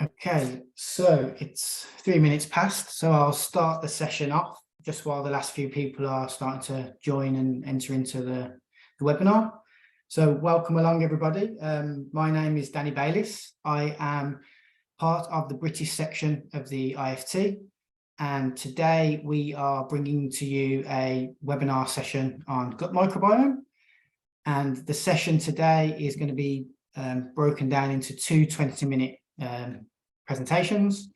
Okay, so it's 3 minutes past, so I'll start the session off just while the last few people are starting to join and enter into the webinar. So welcome along, everybody. My name is Danny Bayliss. I am part of the British section of the IFT, and today we are bringing to you a webinar session on gut microbiome. And the session today is going to be broken down into two 20-minute presentations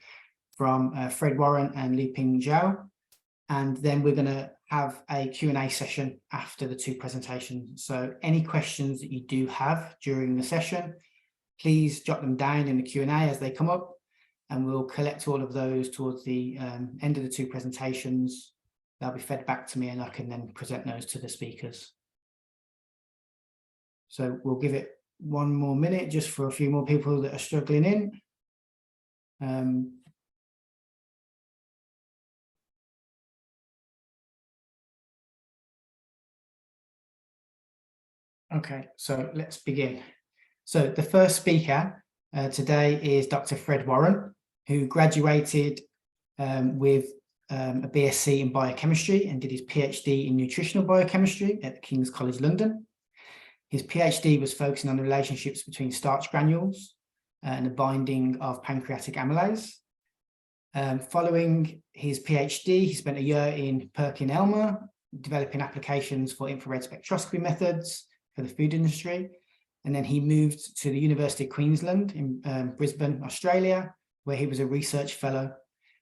from Fred Warren and Liping Zhao, and then we're going to have a Q&A session after the two presentations. So any questions that you do have during the session, please jot them down in the Q&A as they come up, and we'll collect all of those towards the end of the two presentations. They'll be fed back to me and I can then present those to the speakers. So we'll give it one more minute just for a few more people that are struggling in. Okay, so let's begin. So the first speaker today is Dr. Fred Warren, who graduated with a BSc in biochemistry and did his PhD in nutritional biochemistry at the King's College London. His PhD was focusing on the relationships between starch granules and the binding of pancreatic amylase. Following his PhD, he spent a year in Perkin-Elmer, developing applications for infrared spectroscopy methods for the food industry. And then he moved to the University of Queensland in Brisbane, Australia, where he was a research fellow.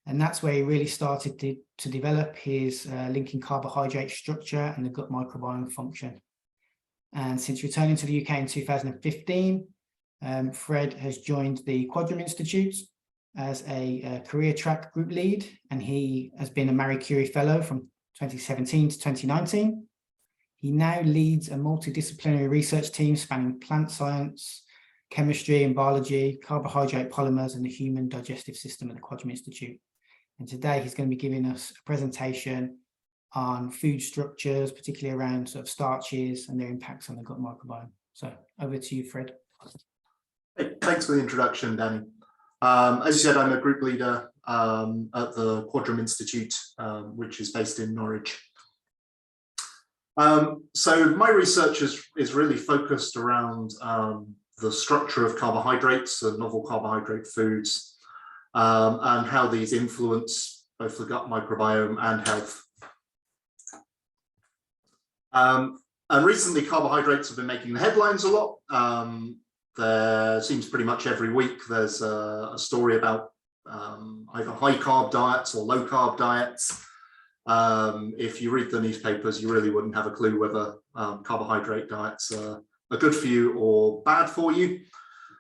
And that's where he really started to develop his linking carbohydrate structure and the gut microbiome function. And since returning to the UK in 2015, Fred has joined the Quadram Institute as a career track group lead, and he has been a Marie Curie Fellow from 2017 to 2019. He now leads a multidisciplinary research team spanning plant science, chemistry and biology, carbohydrate polymers, and the human digestive system at the Quadram Institute. And today he's going to be giving us a presentation on food structures, particularly around sort of starches and their impacts on the gut microbiome. So over to you, Fred. Hey, thanks for the introduction, Danny. As you said, I'm a group leader at the Quadram Institute, which is based in Norwich. So my research is really focused around the structure of carbohydrates and novel carbohydrate foods, and how these influence both the gut microbiome and health. And recently, carbohydrates have been making the headlines a lot. There seems pretty much every week there's a story about either high carb diets or low carb diets. If you read the newspapers, you really wouldn't have a clue whether carbohydrate diets are good for you or bad for you.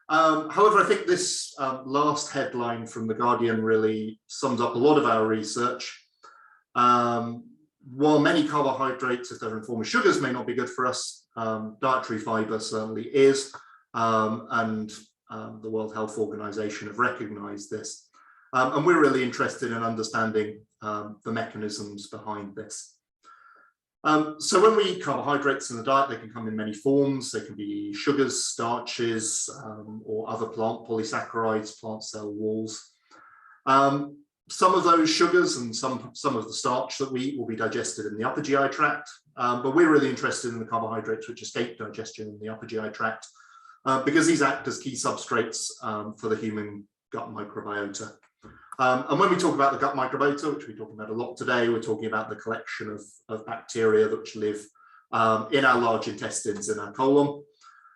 However, I think this last headline from The Guardian really sums up a lot of our research. While many carbohydrates, if they're in form of sugars, may not be good for us, dietary fiber certainly is, and the World Health Organization have recognized this. And we're really interested in understanding the mechanisms behind this. So when we eat carbohydrates in the diet, they can come in many forms. They can be sugars, starches, or other plant polysaccharides, plant cell walls. Some of those sugars and some of the starch that we eat will be digested in the upper GI tract, but we're really interested in the carbohydrates which escape digestion in the upper GI tract, because these act as key substrates for the human gut microbiota. And when we talk about the gut microbiota, which we're talking about a lot today, we're talking about the collection of bacteria which live in our large intestines, in our colon.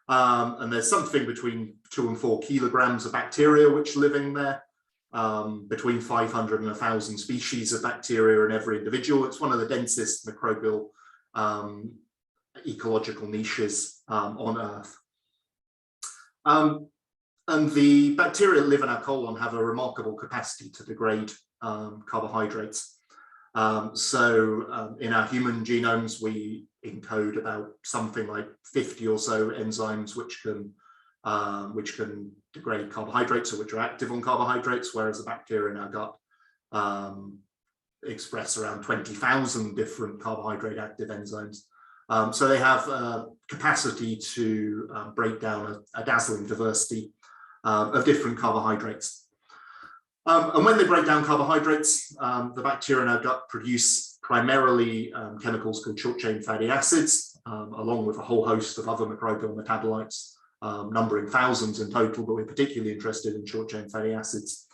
And there's something between 2 and 4 kilograms of bacteria which live in there. Between 500 and 1,000 species of bacteria in every individual. It's one of the densest microbial ecological niches on Earth. And the bacteria that live in our colon have a remarkable capacity to degrade carbohydrates. So in our human genomes, we encode about something like 50 or so enzymes which can degrade carbohydrates, or which are active on carbohydrates, whereas the bacteria in our gut express around 20,000 different carbohydrate active enzymes. So they have capacity to break down a dazzling diversity of different carbohydrates. And when they break down carbohydrates, the bacteria in our gut produce primarily chemicals called short-chain fatty acids, along with a whole host of other microbial metabolites, numbering thousands in total, but we're particularly interested in short-chain fatty acids.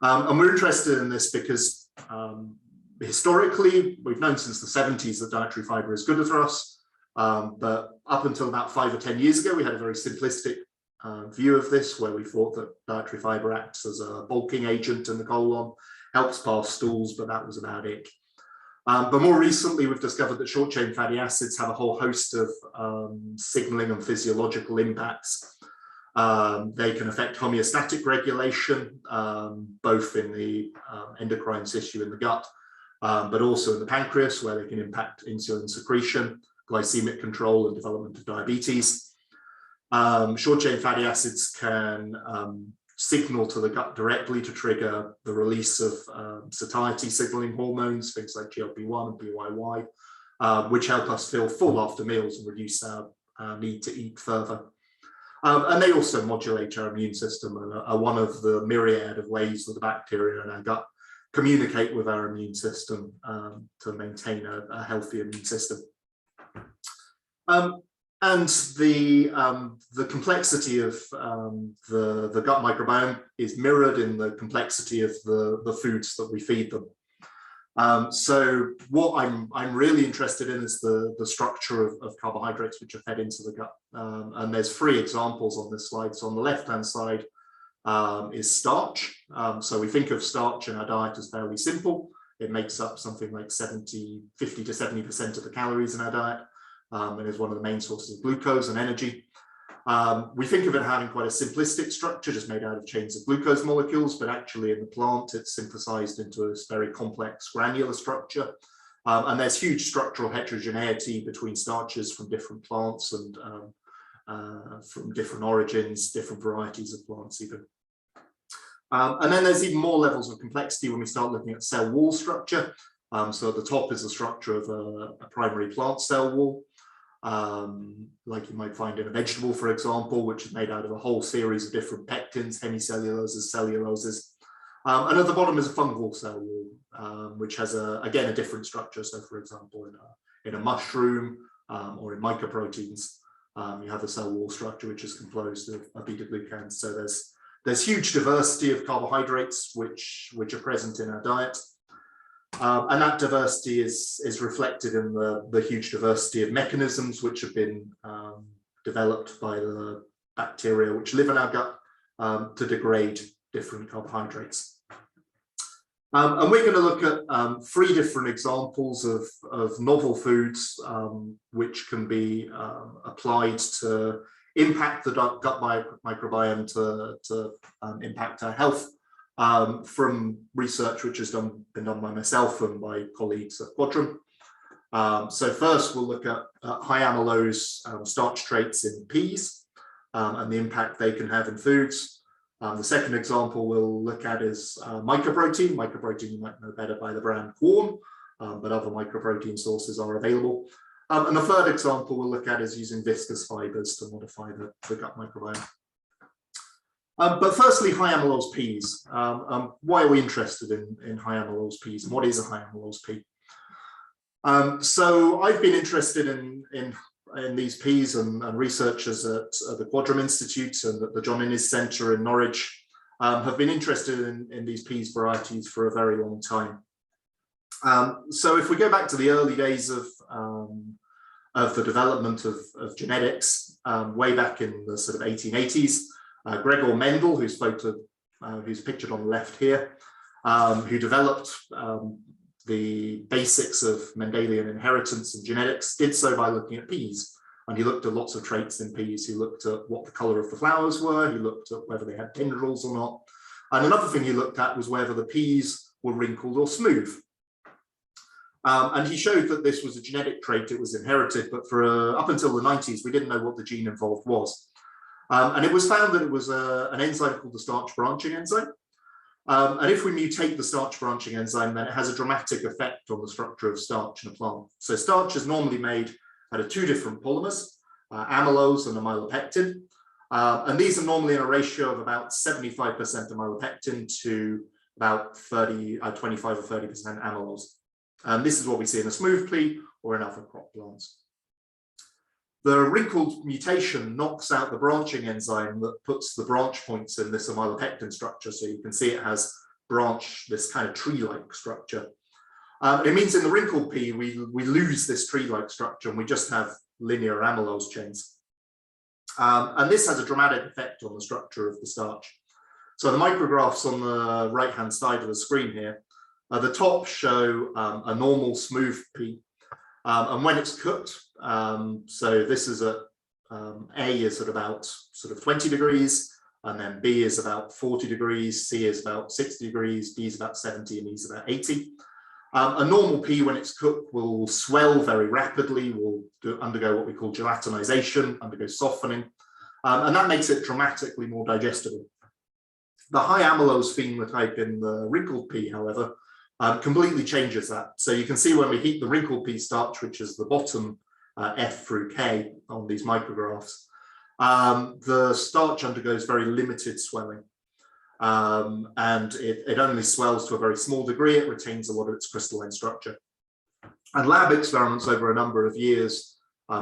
And we're interested in this because historically, we've known since the 70s that dietary fiber is good for us, but up until about 5 or 10 years ago, we had a very simplistic view of this, where we thought that dietary fiber acts as a bulking agent in the colon, helps pass stools, but that was about it. But more recently, we've discovered that short-chain fatty acids have a whole host of signaling and physiological impacts. They can affect homeostatic regulation, both in the endocrine tissue in the gut, but also in the pancreas, where they can impact insulin secretion, glycaemic control, and development of diabetes. Short-chain fatty acids can signal to the gut directly to trigger the release of satiety signaling hormones, things like GLP-1 and PYY, which help us feel full after meals and reduce our need to eat further. And they also modulate our immune system and are one of the myriad of ways that the bacteria in our gut communicate with our immune system to maintain a healthy immune system. And the complexity of the gut microbiome is mirrored in the complexity of the foods that we feed them. So what I'm really interested in is the structure of carbohydrates which are fed into the gut. And there's 3 examples on this slide. So on the left-hand side is starch. So we think of starch in our diet as fairly simple. It makes up something like 50 to 70% of the calories in our diet. And is one of the main sources of glucose and energy. We think of it having quite a simplistic structure, just made out of chains of glucose molecules, but actually in the plant, it's synthesized into this very complex granular structure. And there's huge structural heterogeneity between starches from different plants and from different origins, different varieties of plants even. And then there's even more levels of complexity when we start looking at cell wall structure. So at the top is the structure of a primary plant cell wall. Like you might find in a vegetable, for example, which is made out of a whole series of different pectins, hemicelluloses, celluloses. And at the bottom is a fungal cell wall, which has, again, a different structure. So, for example, in a mushroom or in mycoproteins, you have a cell wall structure, which is composed of beta-glucans. So there's huge diversity of carbohydrates, which are present in our diet. And that diversity is reflected in the huge diversity of mechanisms which have been developed by the bacteria which live in our gut to degrade different carbohydrates. And we're going to look at 3 different examples of novel foods which can be applied to impact the gut microbiome to impact our health. From research which has been done by myself and by colleagues at Quadram. So first we'll look at high amylose starch traits in peas and the impact they can have in foods. The second example we'll look at is mycoprotein. Mycoprotein you might know better by the brand Quadram, but other mycoprotein sources are available. And the third example we'll look at is using viscous fibers to modify the gut microbiome. But firstly, high amylose peas. Why are we interested in high amylose peas, and what is a high amylose pea? So I've been interested in these peas, and researchers at the Quadram Institute and at the John Innes Centre in Norwich have been interested in these peas varieties for a very long time. So if we go back to the early days of the development of genetics, way back in the sort of 1880s, Gregor Mendel, who's pictured on the left here, who developed the basics of Mendelian inheritance and genetics, did so by looking at peas. And he looked at lots of traits in peas. He looked at what the color of the flowers were. He looked at whether they had tendrils or not. And another thing he looked at was whether the peas were wrinkled or smooth. And he showed that this was a genetic trait, it was inherited, but for up until the 90s, we didn't know what the gene involved was. And it was found that it was an enzyme called the starch branching enzyme. And if we mutate the starch branching enzyme, then it has a dramatic effect on the structure of starch in a plant. So starch is normally made out of 2 different polymers, amylose and amylopectin. And these are normally in a ratio of about 75% amylopectin to about 25 or 30% amylose. And this is what we see in a smooth pea or in other crop plants. The wrinkled mutation knocks out the branching enzyme that puts the branch points in this amylopectin structure. So you can see it has this kind of tree-like structure. It means in the wrinkled pea, we lose this tree-like structure and we just have linear amylose chains. And this has a dramatic effect on the structure of the starch. So the micrographs on the right-hand side of the screen here, the top show a normal smooth pea. And when it's cooked, so this is at A is at about sort of 20 degrees, and then B is about 40 degrees, C is about 60 degrees, D is about 70, and E is about 80. A normal pea, when it's cooked, will swell very rapidly, will undergo what we call gelatinization, undergo softening, and that makes it dramatically more digestible. The high amylose phenotype in the wrinkled pea, however, completely changes that. So you can see when we heat the wrinkled pea starch, which is the bottom F through K on these micrographs, the starch undergoes very limited swelling. And it only swells to a very small degree. It retains a lot of its crystalline structure. And lab experiments over a number of years,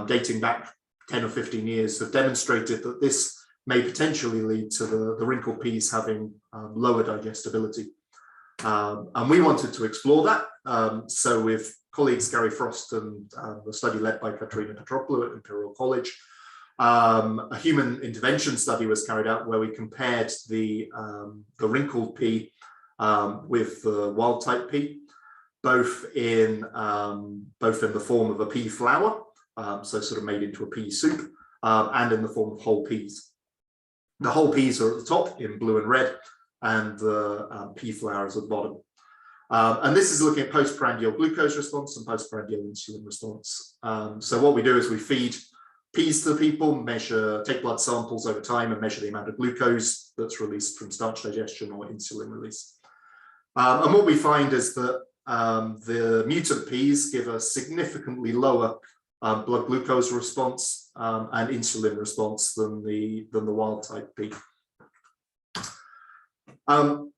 dating back 10 or 15 years, have demonstrated that this may potentially lead to the wrinkled peas having lower digestibility. And we wanted to explore that. So with colleagues Gary Frost and the study led by Katerina Petropoulou at Imperial College, a human intervention study was carried out where we compared the wrinkled pea with the wild type pea, both in the form of a pea flour, so sort of made into a pea soup, and in the form of whole peas. The whole peas are at the top in blue and red, and the pea flour is at the bottom. And this is looking at postprandial glucose response and postprandial insulin response. So what we do is we feed peas to people, take blood samples over time and measure the amount of glucose that's released from starch digestion or insulin release. And what we find is that the mutant peas give a significantly lower blood glucose response and insulin response than the wild type pea.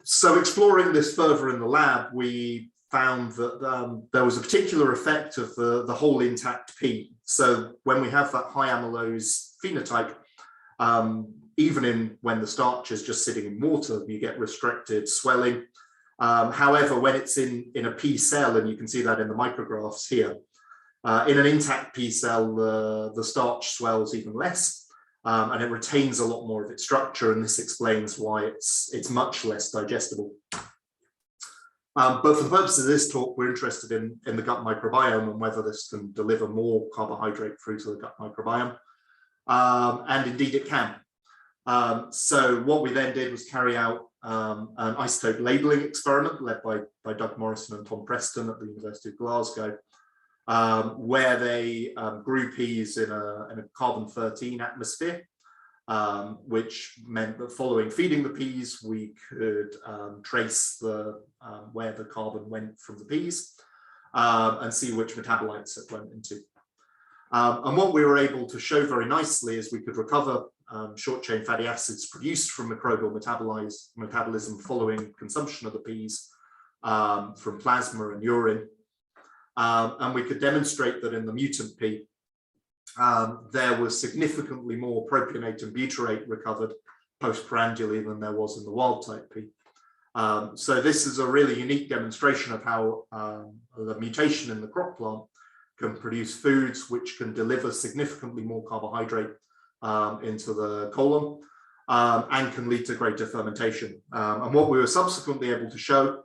So exploring this further in the lab, we found that there was a particular effect of the whole intact pea. So when we have that high amylose phenotype, even when the starch is just sitting in water, you get restricted swelling. However, when it's in a pea cell, and you can see that in the micrographs here, in an intact pea cell, the starch swells even less. And it retains a lot more of its structure, and this explains why it's much less digestible. But for the purpose of this talk, we're interested in the gut microbiome and whether this can deliver more carbohydrate through to the gut microbiome. And indeed it can. So what we then did was carry out an isotope labeling experiment led by Doug Morrison and Tom Preston at the University of Glasgow, where they grew peas in a carbon-13 atmosphere, which meant that following feeding the peas, we could trace where the carbon went from the peas and see which metabolites it went into. And what we were able to show very nicely is we could recover short-chain fatty acids produced from microbial metabolism following consumption of the peas from plasma and urine. And we could demonstrate that in the mutant pea, there was significantly more propionate and butyrate recovered postprandially than there was in the wild type pea. So this is a really unique demonstration of how the mutation in the crop plant can produce foods which can deliver significantly more carbohydrate into the colon and can lead to greater fermentation. And what we were subsequently able to show,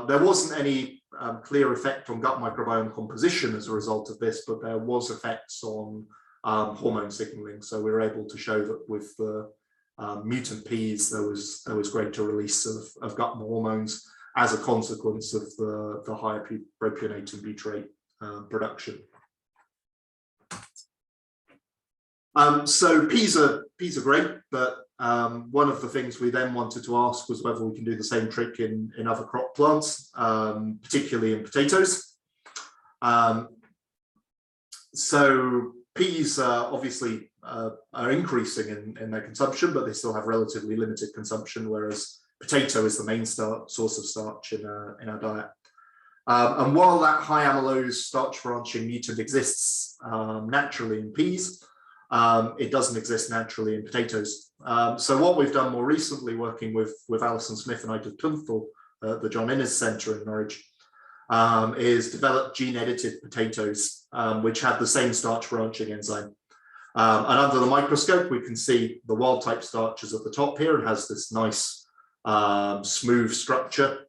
there wasn't any clear effect on gut microbiome composition as a result of this, but there was effects on hormone signaling. So we were able to show that with the mutant peas, there was greater release of gut hormones as a consequence of the higher propionate and butyrate production. So peas are great, but one of the things we then wanted to ask was whether we can do the same trick in other crop plants, particularly in potatoes. So peas obviously are increasing in their consumption, but they still have relatively limited consumption, whereas potato is the main source of starch in our diet. And while that high amylose starch branching mutant exists naturally in peas, it doesn't exist naturally in potatoes. So what we've done more recently, working with Alison Smith and Ida Tunthal at the John Innes Centre in Norwich, is develop gene-edited potatoes, which have the same starch branching enzyme. And under the microscope, we can see the wild-type starch is at the top here. It has this nice smooth structure,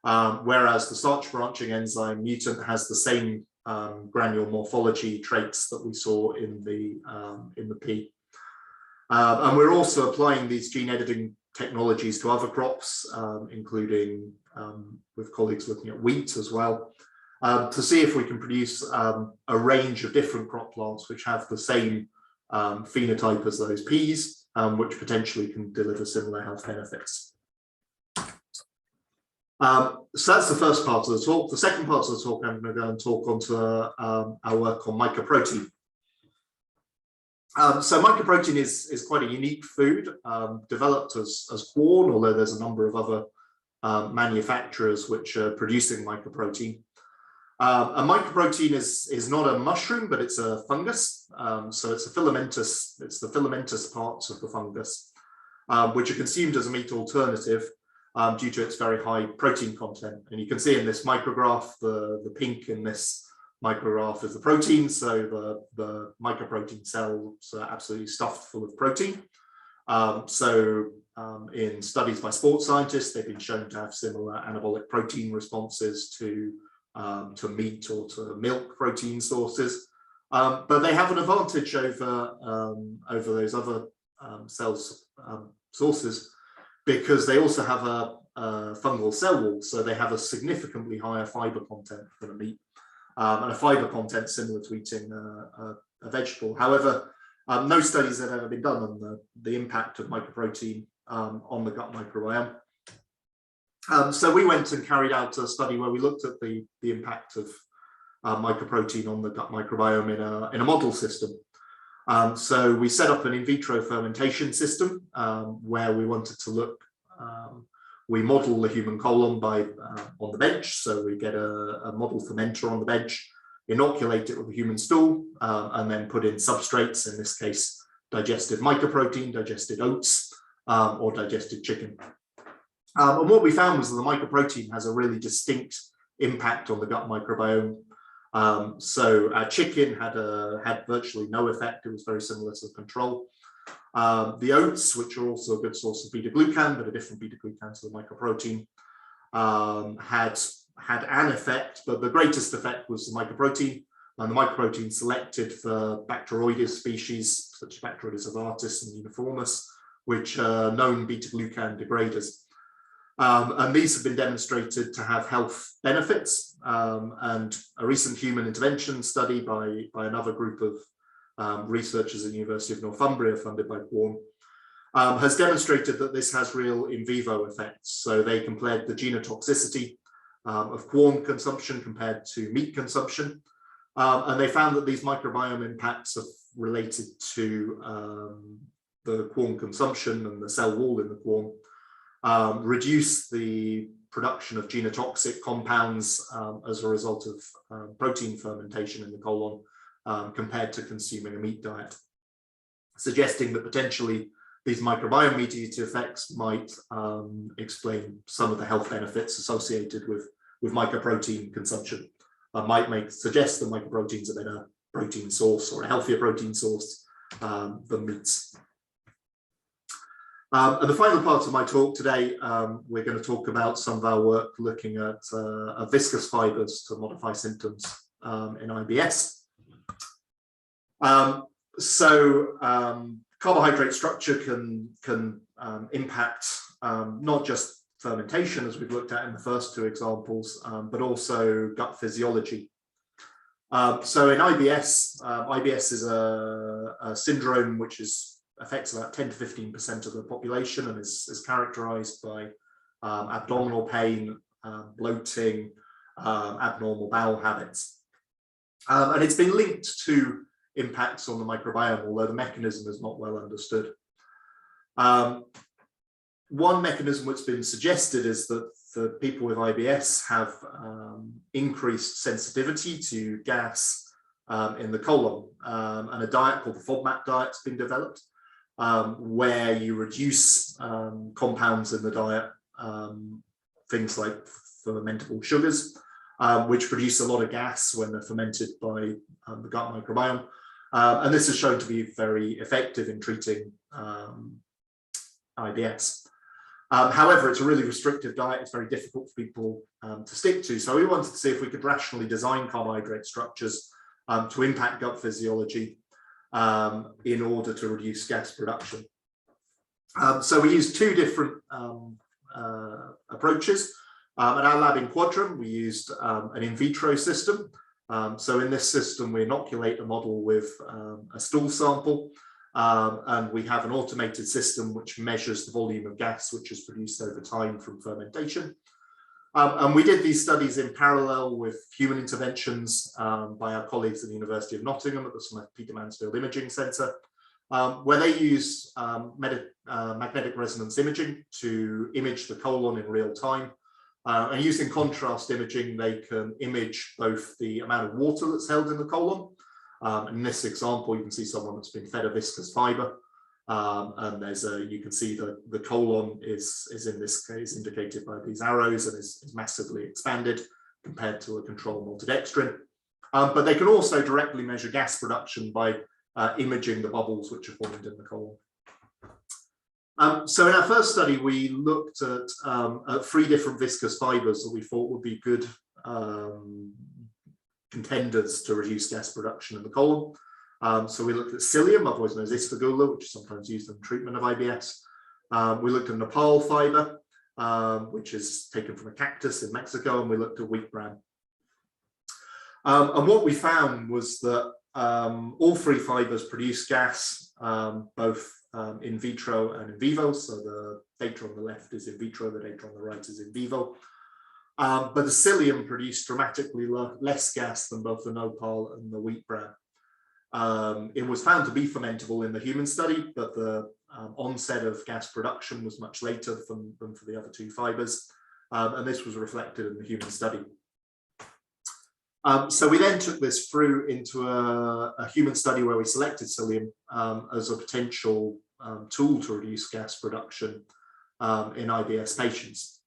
whereas the starch branching enzyme mutant has the same granule morphology traits that we saw in the pea. And we're also applying these gene editing technologies to other crops, including with colleagues looking at wheat as well, to see if we can produce a range of different crop plants which have the same phenotype as those peas, which potentially can deliver similar health benefits. So that's the first part of the talk. The second part of the talk, I'm going to go and talk onto our work on mycoprotein. So mycoprotein is quite a unique food, developed as corn, although there's a number of other manufacturers which are producing mycoprotein. A mycoprotein is not a mushroom, but it's a fungus. So it's the filamentous parts of the fungus, which are consumed as a meat alternative due to its very high protein content. And you can see in this micrograph, the pink in this micrograph is the protein. So the mycoprotein cells are absolutely stuffed full of protein. In studies by sports scientists, they've been shown to have similar anabolic protein responses to meat or to milk protein sources, but they have an advantage over those other sources because they also have a fungal cell wall, so they have a significantly higher fiber content than a meat, and a fiber content similar to eating a vegetable. However, no studies have ever been done on the impact of mycoprotein on the gut microbiome. So we went and carried out a study where we looked at the impact of mycoprotein on the gut microbiome in a model system. So we set up an in vitro fermentation system where we wanted to look, we model the human colon on the bench. So we get a model fermenter on the bench, inoculate it with a human stool, and then put in substrates, in this case, digested mycoprotein, digested oats, or digested chicken. And what we found was that the mycoprotein has a really distinct impact on the gut microbiome. So our chicken had virtually no effect. It was very similar to the control. The oats, which are also a good source of beta-glucan, but a different beta-glucan to the mycoprotein, had an effect, but the greatest effect was the mycoprotein. And the mycoprotein selected for Bacteroides species, such as Bacteroides ovatus and uniformis, which are known beta-glucan degraders. And these have been demonstrated to have health benefits. And a recent human intervention study by another group of researchers at the University of Northumbria, funded by Quadram, has demonstrated that this has real in vivo effects. So they compared the genotoxicity of corn consumption compared to meat consumption. And they found that these microbiome impacts are related to the corn consumption and the cell wall in the corn. Reduce the production of genotoxic compounds as a result of protein fermentation in the colon compared to consuming a meat diet, suggesting that potentially these microbiome mediated effects might explain some of the health benefits associated with mycoprotein consumption. Might suggest that mycoprotein is a better protein source or a healthier protein source than meats. And the final part of my talk today, we're going to talk about some of our work looking at viscous fibers to modify symptoms in IBS. Carbohydrate structure can impact not just fermentation, as we've looked at in the first two examples, but also gut physiology. So in IBS, IBS is a syndrome which affects about 10 to 15% of the population and is characterized by abdominal pain, bloating, abnormal bowel habits. And it's been linked to impacts on the microbiome, although the mechanism is not well understood. One mechanism that's been suggested is that the people with IBS have increased sensitivity to gas in the colon, and a diet called the FODMAP diet has been developed, where you reduce compounds in the diet, things like fermentable sugars, which produce a lot of gas when they're fermented by the gut microbiome. And this is shown to be very effective in treating IBS. However, it's a really restrictive diet. It's very difficult for people to stick to. So we wanted to see if we could rationally design carbohydrate structures to impact gut physiology in order to reduce gas production. So we used two different approaches. At our lab in Quadram, we used an in vitro system. So in this system, we inoculate a model with a stool sample, and we have an automated system which measures the volume of gas which is produced over time from fermentation. And we did these studies in parallel with human interventions by our colleagues at the University of Nottingham at the St Peter Mansfield Imaging Centre, where they use magnetic resonance imaging to image the colon in real time. And using contrast imaging, they can image both the amount of water that's held in the colon. In this example, you can see someone that's been fed a viscous fiber, and you can see the colon is in this case indicated by these arrows and is massively expanded compared to a control maltodextrin. But they can also directly measure gas production by imaging the bubbles which are formed in the colon. So in our first study, we looked at 3 different viscous fibers that we thought would be good contenders to reduce gas production in the colon. So we looked at psyllium, otherwise known as isfagula, which is sometimes used in the treatment of IBS. We looked at Nepal fiber, which is taken from a cactus in Mexico, and we looked at wheat bran. And what we found was that all 3 fibers produce gas, both in vitro and in vivo. So the data on the left is in vitro, the data on the right is in vivo. But the psyllium produced dramatically less gas than both the nopal and the wheat bran. It was found to be fermentable in the human study, but the onset of gas production was much later than for the other 2 fibers. And this was reflected in the human study. So we then took this through into a human study where we selected psyllium as a potential tool to reduce gas production in IBS patients.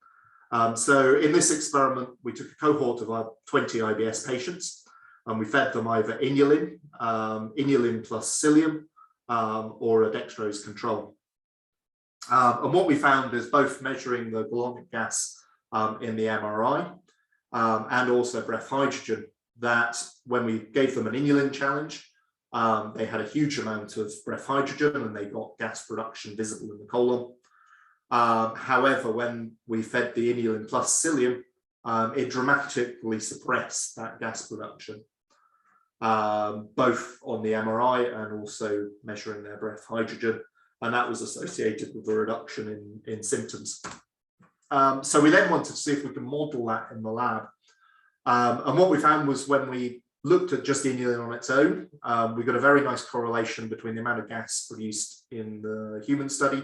So in this experiment, we took a cohort of 20 IBS patients, and we fed them either inulin, inulin plus psyllium, or a dextrose control. And what we found is both measuring the colonic gas in the MRI and also breath hydrogen, that when we gave them an inulin challenge, they had a huge amount of breath hydrogen and they got gas production visible in the colon. However, when we fed the inulin plus psyllium, it dramatically suppressed that gas production, both on the MRI and also measuring their breath hydrogen, and that was associated with a reduction in symptoms. So we then wanted to see if we can model that in the lab. And what we found was when we looked at just inulin on its own, we got a very nice correlation between the amount of gas produced in the human study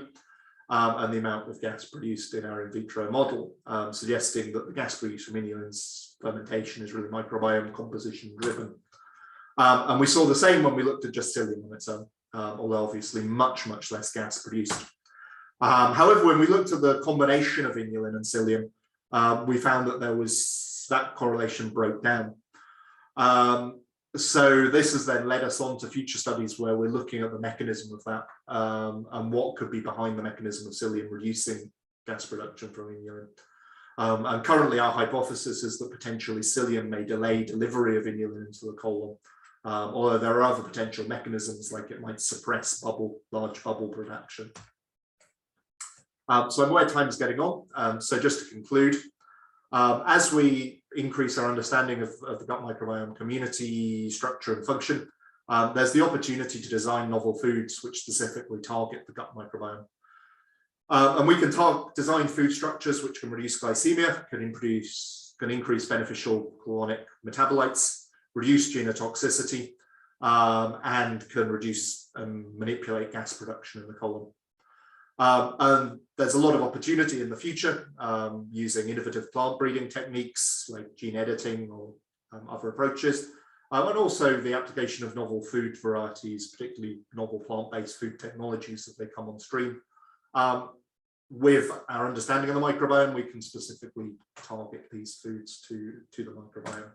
and the amount of gas produced in our in vitro model, suggesting that the gas produced from inulin's fermentation is really microbiome composition driven. And we saw the same when we looked at just psyllium on its own, although obviously much less gas produced. However, when we looked at the combination of inulin and psyllium, we found that that correlation broke down. So this has then led us on to future studies where we're looking at the mechanism of that and what could be behind the mechanism of psyllium reducing gas production from inulin. And currently our hypothesis is that potentially psyllium may delay delivery of inulin into the colon, although there are other potential mechanisms, like it might suppress large bubble production. So I'm aware time is getting on. So just to conclude, as we increase our understanding of the gut microbiome community structure and function, there's the opportunity to design novel foods which specifically target the gut microbiome. And we can design food structures which can reduce glycemia, can increase beneficial colonic metabolites, reduce genotoxicity, and can reduce and manipulate gas production in the colon. And there's a lot of opportunity in the future using innovative plant breeding techniques like gene editing or other approaches, and also the application of novel food varieties, particularly novel plant-based food technologies as they come on stream. With our understanding of the microbiome, we can specifically target these foods to the microbiome.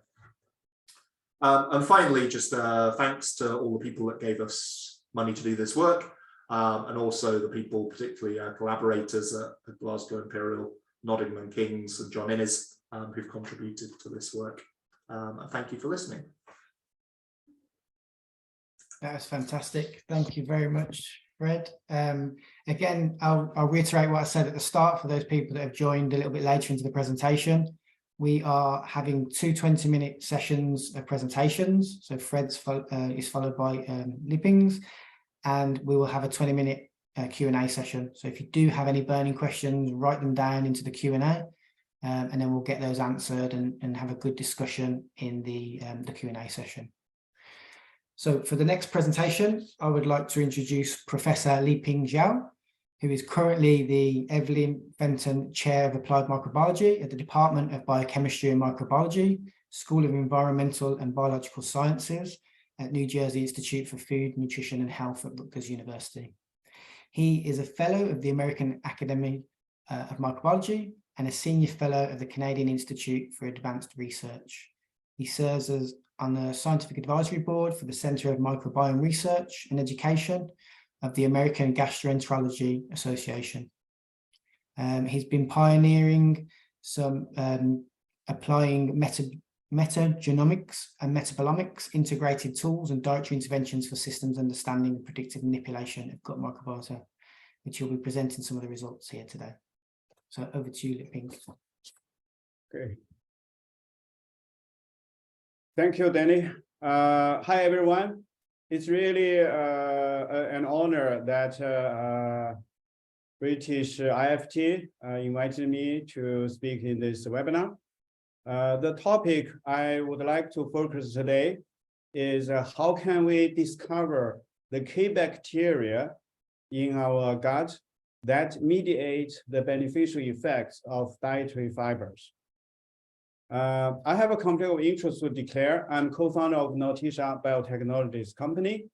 And finally, just thanks to all the people that gave us money to do this work, and also the people, particularly our collaborators at Glasgow Imperial, Nottingham King's and John Innes, who've contributed to this work. And thank you for listening. That was fantastic. Thank you very much, Fred. Again, I'll reiterate what I said at the start for those people that have joined a little bit later into the presentation. We are having two 20-minute sessions of presentations. So Fred's is followed by Liping's, and we will have a 20-minute Q&A session. So if you do have any burning questions, write them down into the Q&A, and then we'll get those answered and have a good discussion in the Q&A session. So for the next presentation, I would like to introduce Professor Liping Zhao, who is currently the Evelyn Fenton Chair of Applied Microbiology at the Department of Biochemistry and Microbiology, School of Environmental and Biological Sciences at New Jersey Institute for Food, Nutrition and Health at Rutgers University. He is a Fellow of the American Academy of Microbiology and a Senior Fellow of the Canadian Institute for Advanced Research. He serves as on the Scientific Advisory Board for the Center of Microbiome Research and Education of the American Gastroenterology Association. He's been pioneering some applying metagenomics and metabolomics integrated tools and dietary interventions for systems understanding and predictive manipulation of gut microbiota, which he'll be presenting some of the results here today. So over to you, Liping. Okay. Thank you, Danny. Hi, everyone. It's really an honor that British IFT invited me to speak in this webinar. The topic I would like to focus today is how can we discover the key bacteria in our gut that mediate the beneficial effects of dietary fibers. I have a conflict of interest to declare. I'm co-founder of Nautisha Biotechnologies company.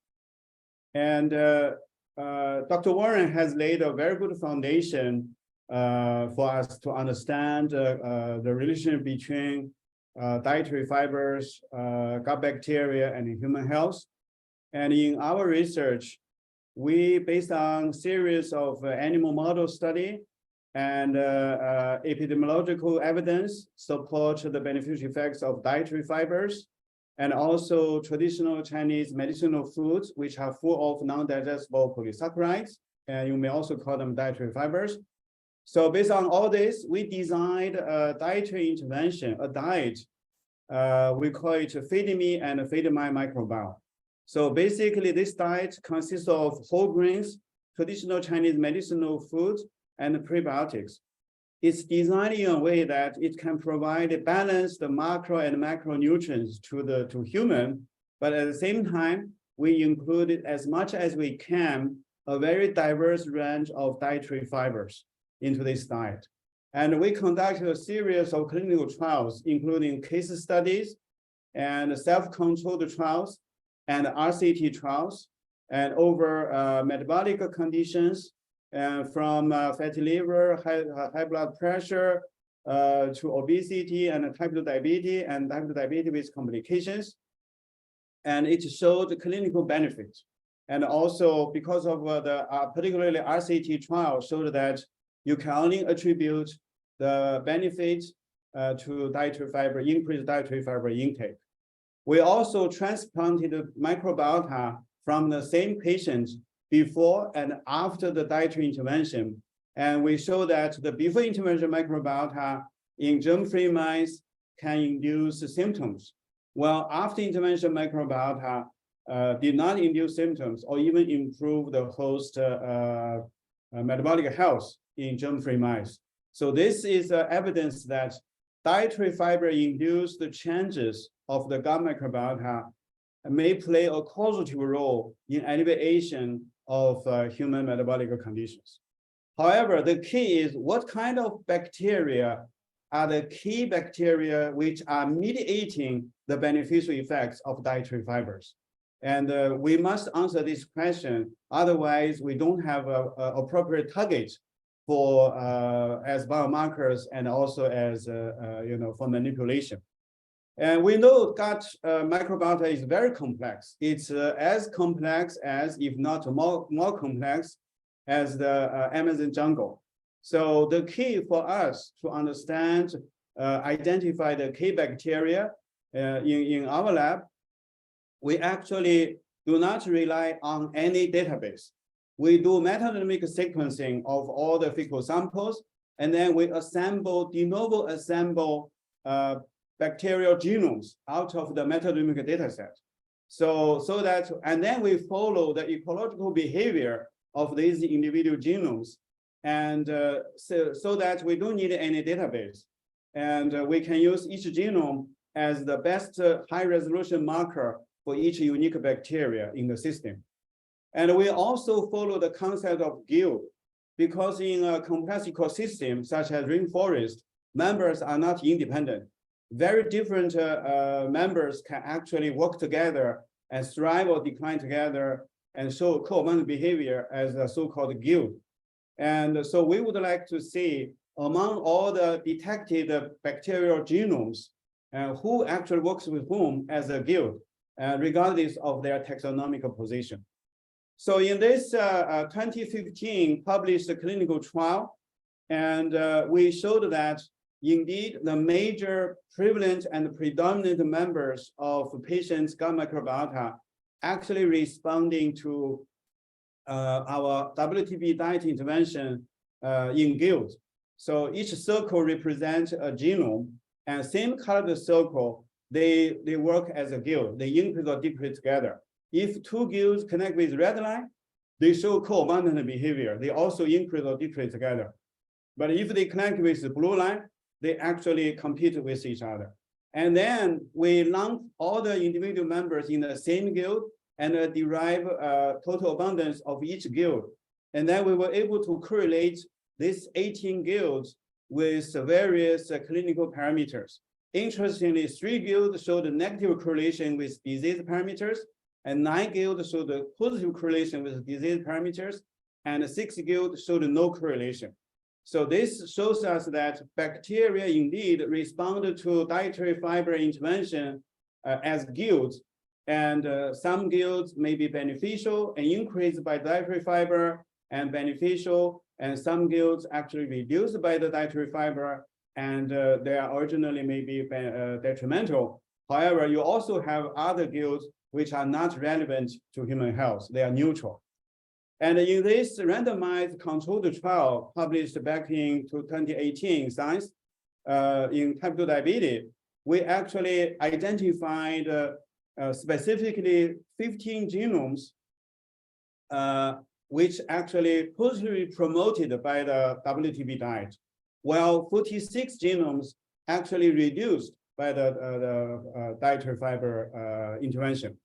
And Dr. Warren has laid a very good foundation for us to understand the relationship between dietary fibers, gut bacteria, and human health. And in our research, we, based on series of animal model study and epidemiological evidence, support the beneficial effects of dietary fibers, and also traditional Chinese medicinal foods, which are full of non-digestible polysaccharides, and you may also call them dietary fibers. So based on all this, we designed a dietary intervention, a diet. We call it Feed Me and Feed My Microbiome. So basically, this diet consists of whole grains, traditional Chinese medicinal foods, and prebiotics. It's designed in a way that it can provide balanced macro and macronutrients to human, but at the same time, we included as much as we can a very diverse range of dietary fibers into this diet. And we conducted a series of clinical trials, including case studies and self-controlled trials and RCT trials, and over metabolic conditions, from fatty liver, high blood pressure, to obesity and type 2 diabetes and type 2 diabetes with complications. And it showed clinical benefits. And also because of the particularly RCT trial showed that you can only attribute the benefit to dietary fiber, increased dietary fiber intake. We also transplanted microbiota from the same patients before and after the dietary intervention. And we show that the before intervention microbiota in germ-free mice can induce symptoms, while after intervention microbiota did not induce symptoms or even improve the host metabolic health in germ-free mice. So this is evidence that dietary fiber induced changes of the gut microbiota may play a causative role in alleviation of human metabolic conditions. However, the key is what kind of bacteria are the key bacteria which are mediating the beneficial effects of dietary fibers. And we must answer this question. Otherwise, we don't have a appropriate target for as biomarkers and also as for manipulation. And we know gut microbiota is very complex. It's as complex as, if not more complex, as the Amazon jungle. So the key for us to understand, identify the key bacteria in our lab, we actually do not rely on any database. We do metagenomic sequencing of all the fecal samples, and then we assemble, de novo assemble bacterial genomes out of the metagenomic data set. So that, and then we follow the ecological behavior of these individual genomes, and so that we don't need any database. And we can use each genome as the best high resolution marker for each unique bacteria in the system. And we also follow the concept of guild, because in a complex ecosystem such as rainforest, members are not independent. Very different members can actually work together and thrive or decline together and show co-abundant behavior as a so-called guild. And so we would like to see among all the detected bacterial genomes, who actually works with whom as a guild, regardless of their taxonomical position. So in this 2015 published clinical trial, and we showed that indeed the major prevalent and predominant members of patients' gut microbiota actually responding to our WTB diet intervention in guilds. So each circle represents a genome, and same colored circle, they work as a guild. They increase or decrease together. If two guilds connect with red line, they show co-abundant behavior. They also increase or decrease together. But if they connect with the blue line, they actually compete with each other. And then we lump all the individual members in the same guild and derive total abundance of each guild. And then we were able to correlate these 18 guilds with various clinical parameters. Interestingly, 3 guilds showed a negative correlation with disease parameters, and 9 guilds showed a positive correlation with disease parameters, and 6 guilds showed no correlation. So this shows us that bacteria indeed respond to dietary fiber intervention as guilds, and some guilds may be beneficial and increased by dietary fiber and beneficial, and some guilds actually reduced by the dietary fiber, and they are originally maybe detrimental. However, you also have other guilds which are not relevant to human health. They are neutral. And in this randomized controlled trial published back in 2018 in Science in type 2 diabetes, we actually identified specifically 15 genomes which actually positively promoted by the WTB diet, while 46 genomes actually reduced by the dietary fiber intervention.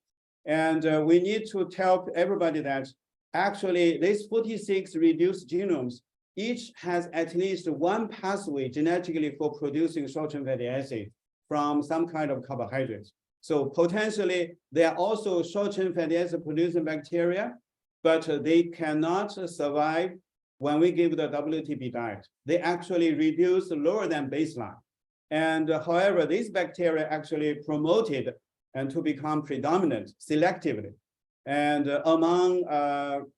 And we need to tell everybody that actually these 46 reduced genomes each has at least one pathway genetically for producing short-chain fatty acid from some kind of carbohydrates. So potentially they are also short-chain fatty acid producing bacteria, but they cannot survive when we give the WTB diet. They actually reduce lower than baseline. And however, these bacteria actually promoted and to become predominant selectively. And among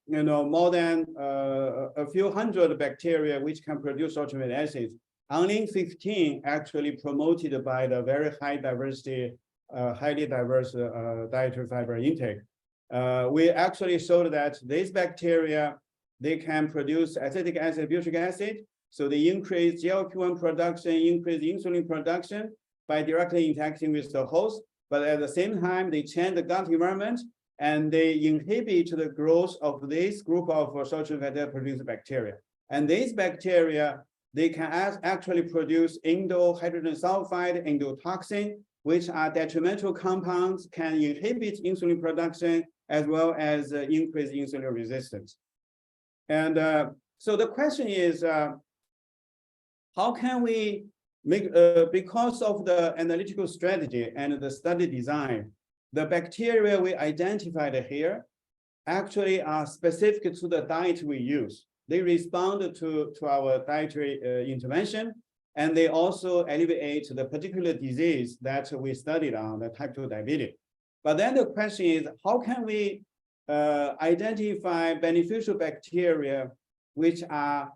more than a few hundred bacteria which can produce short-chain fatty acids, only 15 actually promoted by the very high diversity, highly diverse dietary fiber intake. We actually showed that these bacteria, they can produce acetic acid, butyric acid, so they increase GLP-1 production, increase insulin production by directly interacting with the host, but at the same time, they change the gut environment and they inhibit the growth of this group of short-chain fatty acid producing bacteria. And these bacteria, they can actually produce hydrogen sulfide, endotoxin, which are detrimental compounds, can inhibit insulin production, as well as increase insulin resistance. And So the question is, how can we make, because of the analytical strategy and the study design, the bacteria we identified here actually are specific to the diet we use. They respond to our dietary intervention, and they also alleviate the particular disease that we studied on, the type 2 diabetes. But then the question is, how can we identify beneficial bacteria which are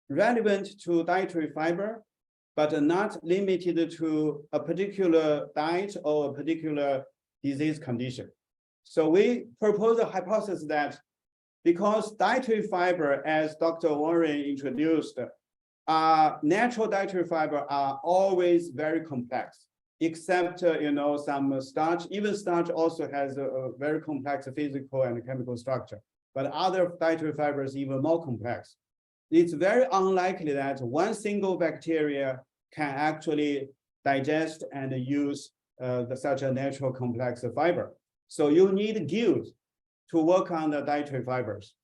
relevant to dietary fiber, but not limited to a particular diet or a particular disease condition? So we propose a hypothesis that because dietary fiber, as Dr. Warren introduced, natural dietary fiber are always very complex, except some starch. Even starch also has a very complex physical and chemical structure, but other dietary fibers even more complex. It's very unlikely that one single bacteria can actually digest and use such a natural complex fiber. So you need guild to work on the dietary fibers.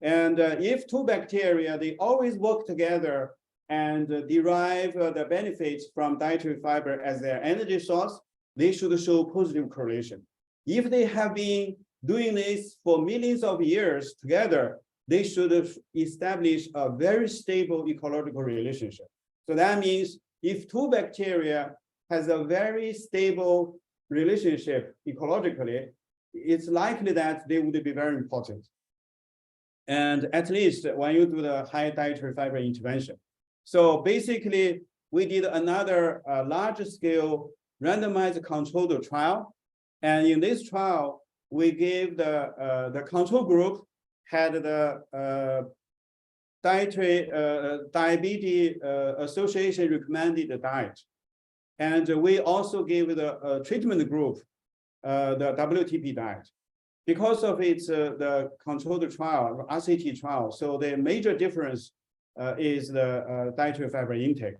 And if two bacteria, they always work together and derive the benefits from dietary fiber as their energy source, they should show positive correlation. If they have been doing this for millions of years together, they should establish a very stable ecological relationship. So that means if two bacteria has a very stable relationship ecologically, it's likely that they would be very important. And at least when you do the high dietary fiber intervention. So basically, we did another large-scale randomized controlled trial. And in this trial, we gave the control group had the diabetes association recommended diet. And we also gave the treatment group the WTP diet. Because of its the controlled trial, RCT trial, so the major difference is the dietary fiber intake.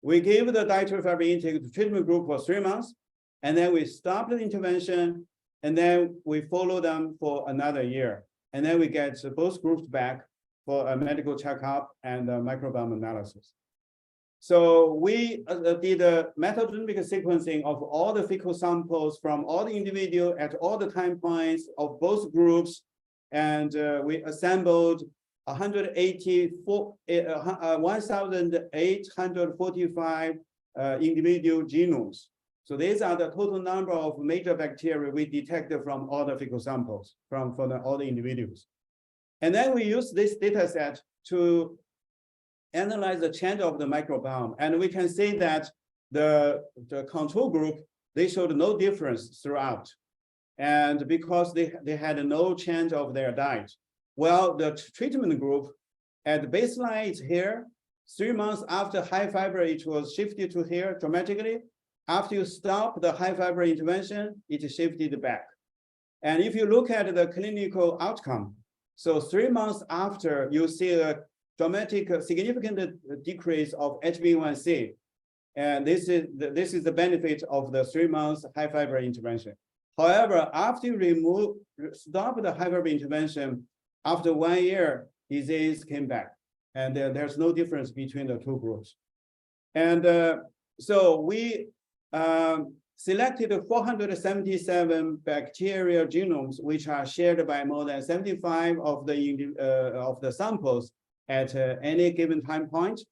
We gave the dietary fiber intake to treatment group for 3 months, and then we stopped the intervention, and then we follow them for another year. And then we get both groups back for a medical checkup and a microbiome analysis. So we did a metagenomic sequencing of all the fecal samples from all the individuals at all the time points of both groups. And we assembled 1,845 individual genomes. So these are the total number of major bacteria we detected from all the fecal samples from all the individuals. And then we use this data set to analyze the change of the microbiome. And we can see that the control group, they showed no difference throughout. And because they had no change of their diet. Well, the treatment group at baseline is here. 3 months after high fiber, it was shifted to here dramatically. After you stop the high fiber intervention, it shifted back. And if you look at the clinical outcome, so 3 months after, you see a dramatic, significant decrease of HbA1c. And this is the benefit of the 3 months high fiber intervention. However, after you stop the high fiber intervention, after 1 year, disease came back. And there's no difference between the two groups. And so we selected 477 bacterial genomes, which are shared by more than 75 of the samples at any given time point.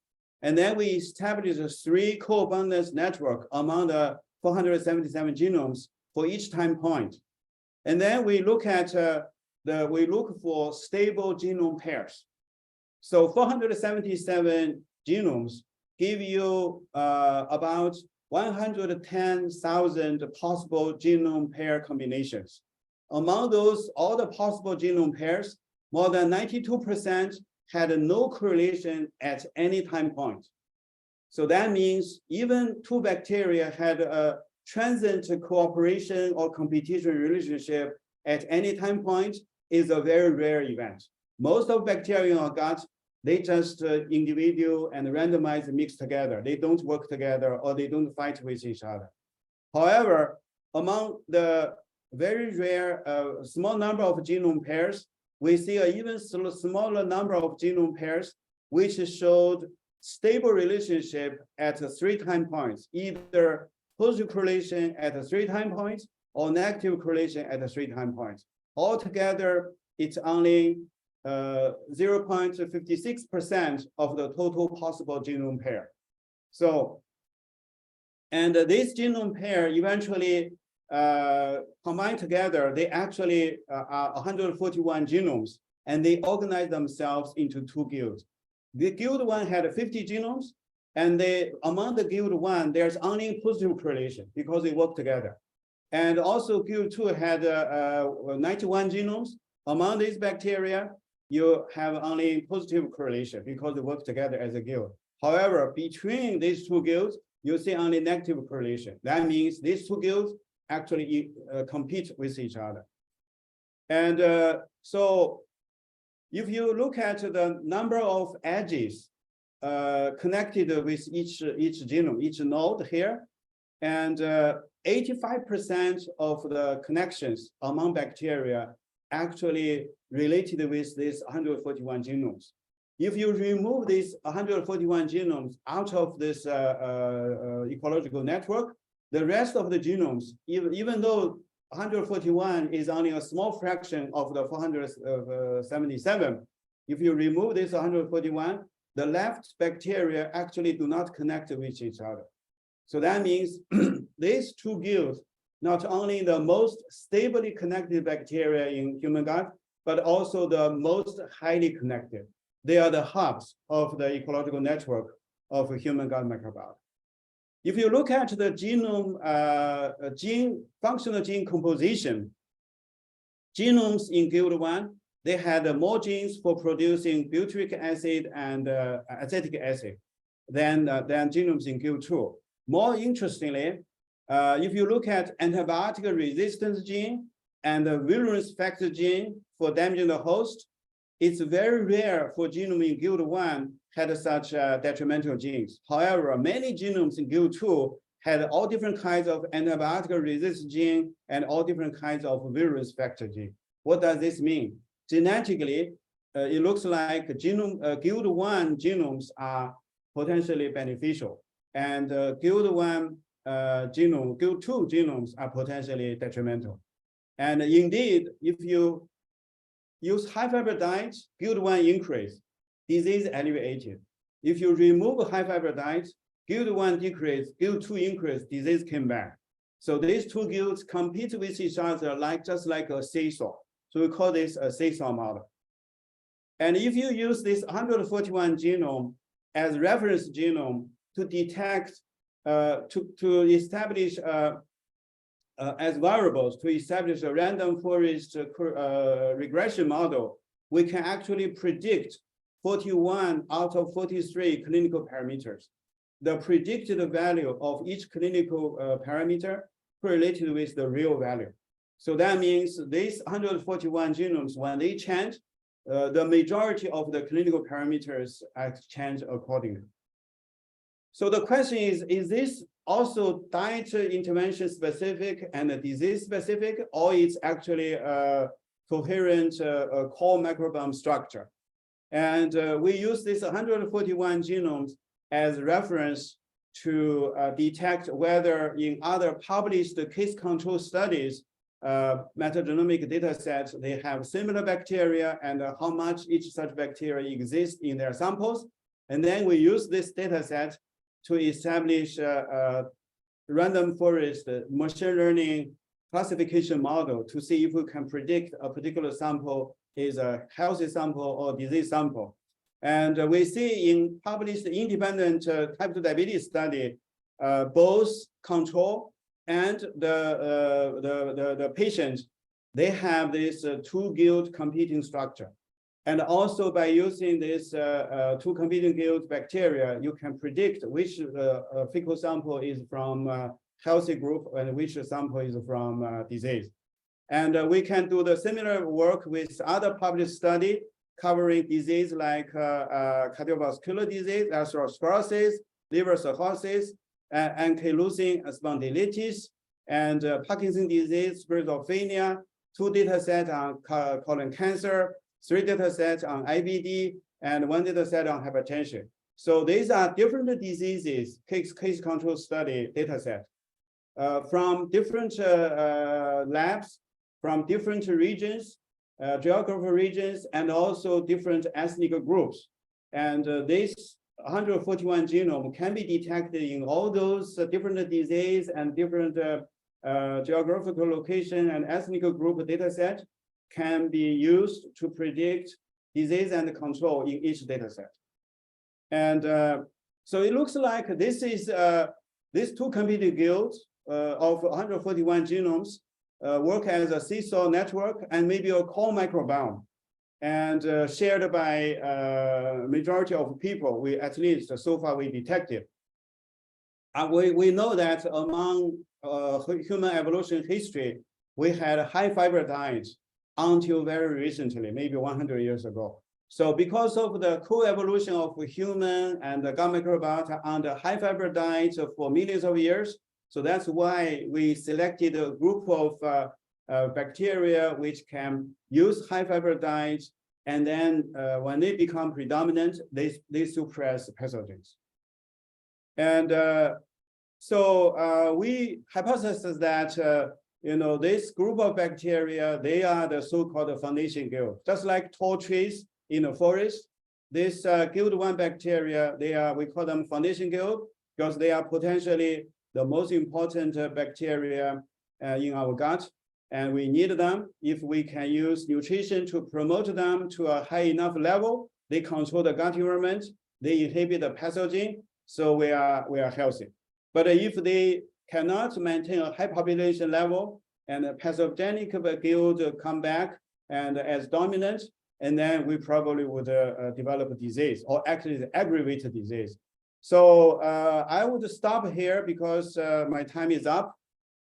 And then we established a 3 co-abundance network among the 477 genomes for each time point. And then we look at we look for stable genome pairs. So 477 genomes give you about 110,000 possible genome pair combinations. Among those, all the possible genome pairs, more than 92% had no correlation at any time point. So that means even two bacteria had a transient cooperation or competition relationship at any time point is a very rare event. Most of bacteria in our gut, they just individual and randomized mix together. They don't work together or they don't fight with each other. However, among the very rare small number of genome pairs, we see an even smaller number of genome pairs, which showed stable relationship at 3 time points, either positive correlation at 3 time points or negative correlation at 3 time points. Altogether, it's only 0.56% of the total possible genome pair. So, and this genome pair eventually combined together, they actually are 141 genomes, and they organize themselves into 2 guilds. The guild 1 had 50 genomes, and among the guild 1, there's only positive correlation because they work together. And also guild 2 had 91 genomes. Among these bacteria, you have only positive correlation because they work together as a guild. However, between these 2 guilds, you see only negative correlation. That means these 2 guilds actually compete with each other. And so if you look at the number of edges connected with each genome, each node here, and 85% of the connections among bacteria actually related with these 141 genomes. If you remove these 141 genomes out of this ecological network, the rest of the genomes, even though 141 is only a small fraction of the 477, if you remove this 141, the left bacteria actually do not connect with each other. So that means these 2 guilds, not only the most stably connected bacteria in human gut, but also the most highly connected. They are the hubs of the ecological network of human gut microbiota. If you look at the genome, functional gene composition, genomes in guild 1, they had more genes for producing butyric acid and acetic acid than genomes in guild 2. More interestingly, if you look at antibiotic resistance gene and the virulence factor gene for damaging the host, it's very rare for genome in guild 1 had such detrimental genes. However, many genomes in guild 2 had all different kinds of antibiotic resistance gene and all different kinds of virulence factor gene. What does this mean? Genetically, it looks like guild 1 genomes are potentially beneficial, and guild 2 genomes are potentially detrimental. And indeed, if you use high fiber diet, guild 1 increase, disease alleviated. If you remove high fiber diet, guild 1 decrease, guild 2 increase, disease came back. So these 2 guilds compete with each other just like a seesaw. So we call this a seesaw model. And if you use this 141 genome as reference genome to detect, to establish as variables, to establish a random forest regression model, we can actually predict 41 out of 43 clinical parameters. The predicted value of each clinical parameter correlated with the real value. So that means these 141 genomes, when they change, the majority of the clinical parameters change accordingly. So the question is this also diet intervention specific and disease specific, or it's actually a coherent core microbiome structure? And we use this 141 genomes as reference to detect whether in other published case control studies, metagenomic data sets, they have similar bacteria and how much each such bacteria exists in their samples. And then we use this data set to establish a random forest machine learning classification model to see if we can predict a particular sample is a healthy sample or disease sample. And we see in published independent type 2 diabetes study, both control and the patient, they have this 2 guild competing structure. And also by using this 2 competing guild bacteria, you can predict which fecal sample is from healthy group and which sample is from disease. And we can do the similar work with other published study covering disease like cardiovascular disease, atherosclerosis, liver cirrhosis, ankylosing spondylitis, and Parkinson's disease, schizophrenia, 2 data sets on colon cancer, 3 data sets on IBD, and 1 data set on hypertension. So these are different diseases, case control study data set from different labs, from different regions, geographical regions, and also different ethnic groups. And this 141 genome can be detected in all those different disease and different geographical location and ethnic group data set can be used to predict disease and control in each data set. And so it looks like this is these 2 computing guilds of 141 genomes work as a seesaw network and maybe a core microbiome, and shared by majority of people. We at least so far we detected. We know that among human evolution history, we had a high fiber diet until very recently, maybe 100 years ago. So because of the co-evolution of human and the gut microbiota on the high fiber diet for millions of years, so that's why we selected a group of bacteria which can use high fiber diet, and then when they become predominant, they suppress pathogens. And so we hypothesized that this group of bacteria, they are the so-called foundation guild, just like tall trees in a forest. This guild 1 bacteria, we call them foundation guild because they are potentially the most important bacteria in our gut, and we need them. If we can use nutrition to promote them to a high enough level, they control the gut environment, they inhibit the pathogen, so we are healthy. But if they cannot maintain a high population level and a pathogenic guild come back and as dominant, and then we probably would develop a disease, or actually aggravate a disease. So I would stop here because my time is up.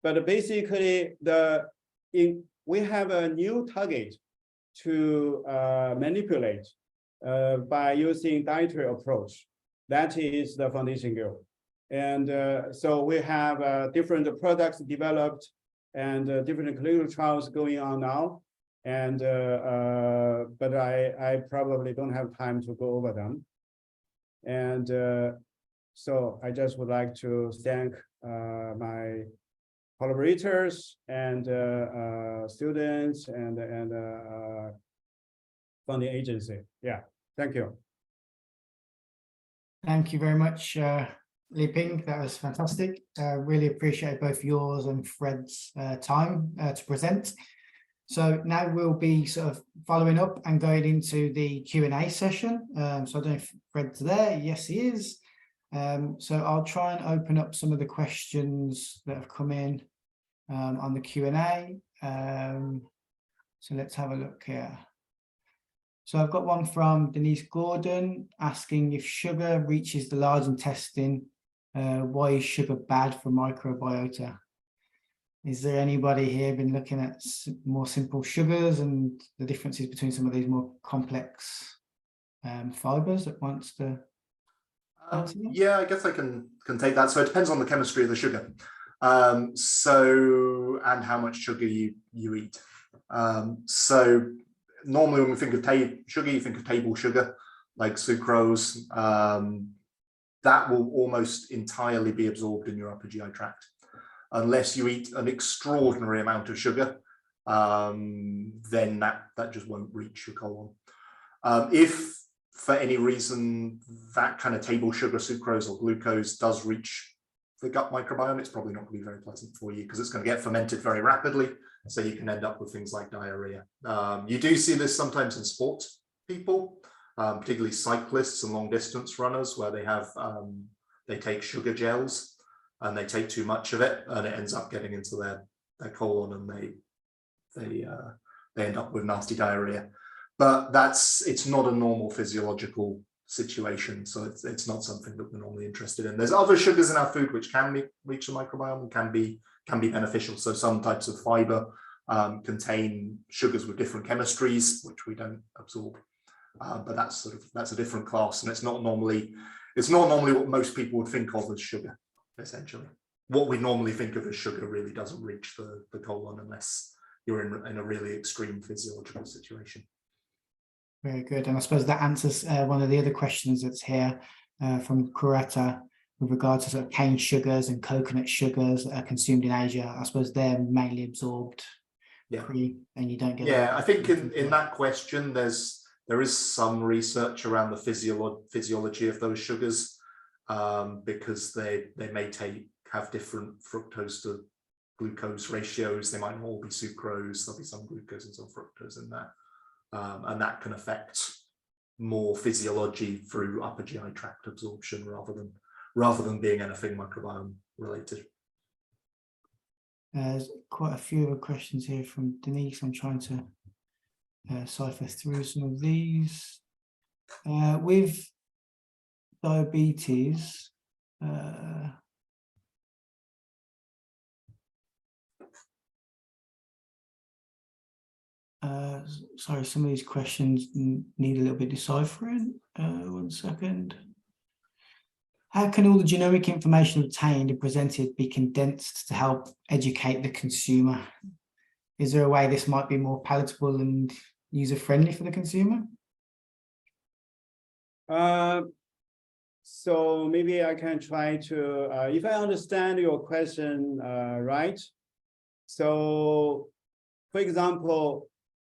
But basically, we have a new target to manipulate by using dietary approach. That is the foundation guild. And so we have different products developed and different clinical trials going on now. And but I probably don't have time to go over them. And so I just would like to thank my collaborators and students and funding agency. Yeah, thank you. Thank you very much, Liping. That was fantastic. Really appreciate both yours and Fred's time to present. So now we'll be sort of following up and going into the Q&A session. So I don't know if Fred's there. Yes, he is. So I'll try and open up some of the questions that have come in on the Q&A. So let's have a look here. So I've got one from Denise Gordon asking if sugar reaches the large intestine, why is sugar bad for microbiota? Is there anybody here been looking at more simple sugars and the differences between some of these more complex fibers that wants to answer that? Yeah, I guess I can take that. So it depends on the chemistry of the sugar. And how much sugar you eat. So normally when we think of sugar, you think of table sugar, like sucrose. That will almost entirely be absorbed in your upper GI tract. Unless you eat an extraordinary amount of sugar, then that just won't reach your colon. If for any reason that kind of table sugar, sucrose or glucose does reach the gut microbiome, it's probably not going to be very pleasant for you because it's going to get fermented very rapidly. So you can end up with things like diarrhea. You do see this sometimes in sports people, particularly cyclists and long distance runners, where they take sugar gels and they take too much of it and it ends up getting into their colon and they end up with nasty diarrhea. But it's not a normal physiological situation, so it's not something that we're normally interested in. There's other sugars in our food which can reach the microbiome and can be beneficial. So some types of fiber contain sugars with different chemistries which we don't absorb, but that's a different class, and it's not normally what most people would think of as sugar. Essentially, what we normally think of as sugar really doesn't reach the colon unless you're in a really extreme physiological situation. Very good. And I suppose that answers one of the other questions that's here from Kurata with regard to sort of cane sugars and coconut sugars that are consumed in Asia. I suppose they're mainly absorbed and you don't get. Yeah, I think in that question, there is some research around the physiology of those sugars, because they may have different fructose to glucose ratios. They might not all be sucrose. There'll be some glucose and some fructose in there, and that can affect more physiology through upper GI tract absorption rather than being anything microbiome related. There's quite a few other questions here from Denise. I'm trying to cipher through some of these. With diabetes, sorry, some of these questions need a little bit deciphering. 1 second. How can all the genomic information obtained and presented be condensed to help educate the consumer? Is there a way this might be more palatable and user-friendly for the consumer? So maybe I can try to, if I understand your question right. So, for example,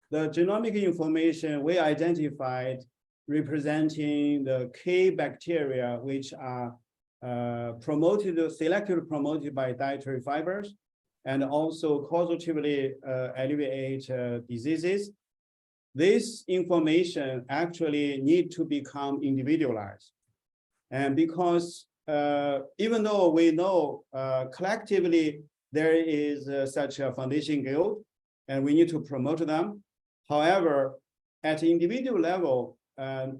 the genomic information we identified representing the key bacteria which are selectively promoted by dietary fibers and also causatively alleviate diseases. This information actually need to become individualized. And because even though we know collectively there is such a foundation guild and we need to promote them, however, at the individual level,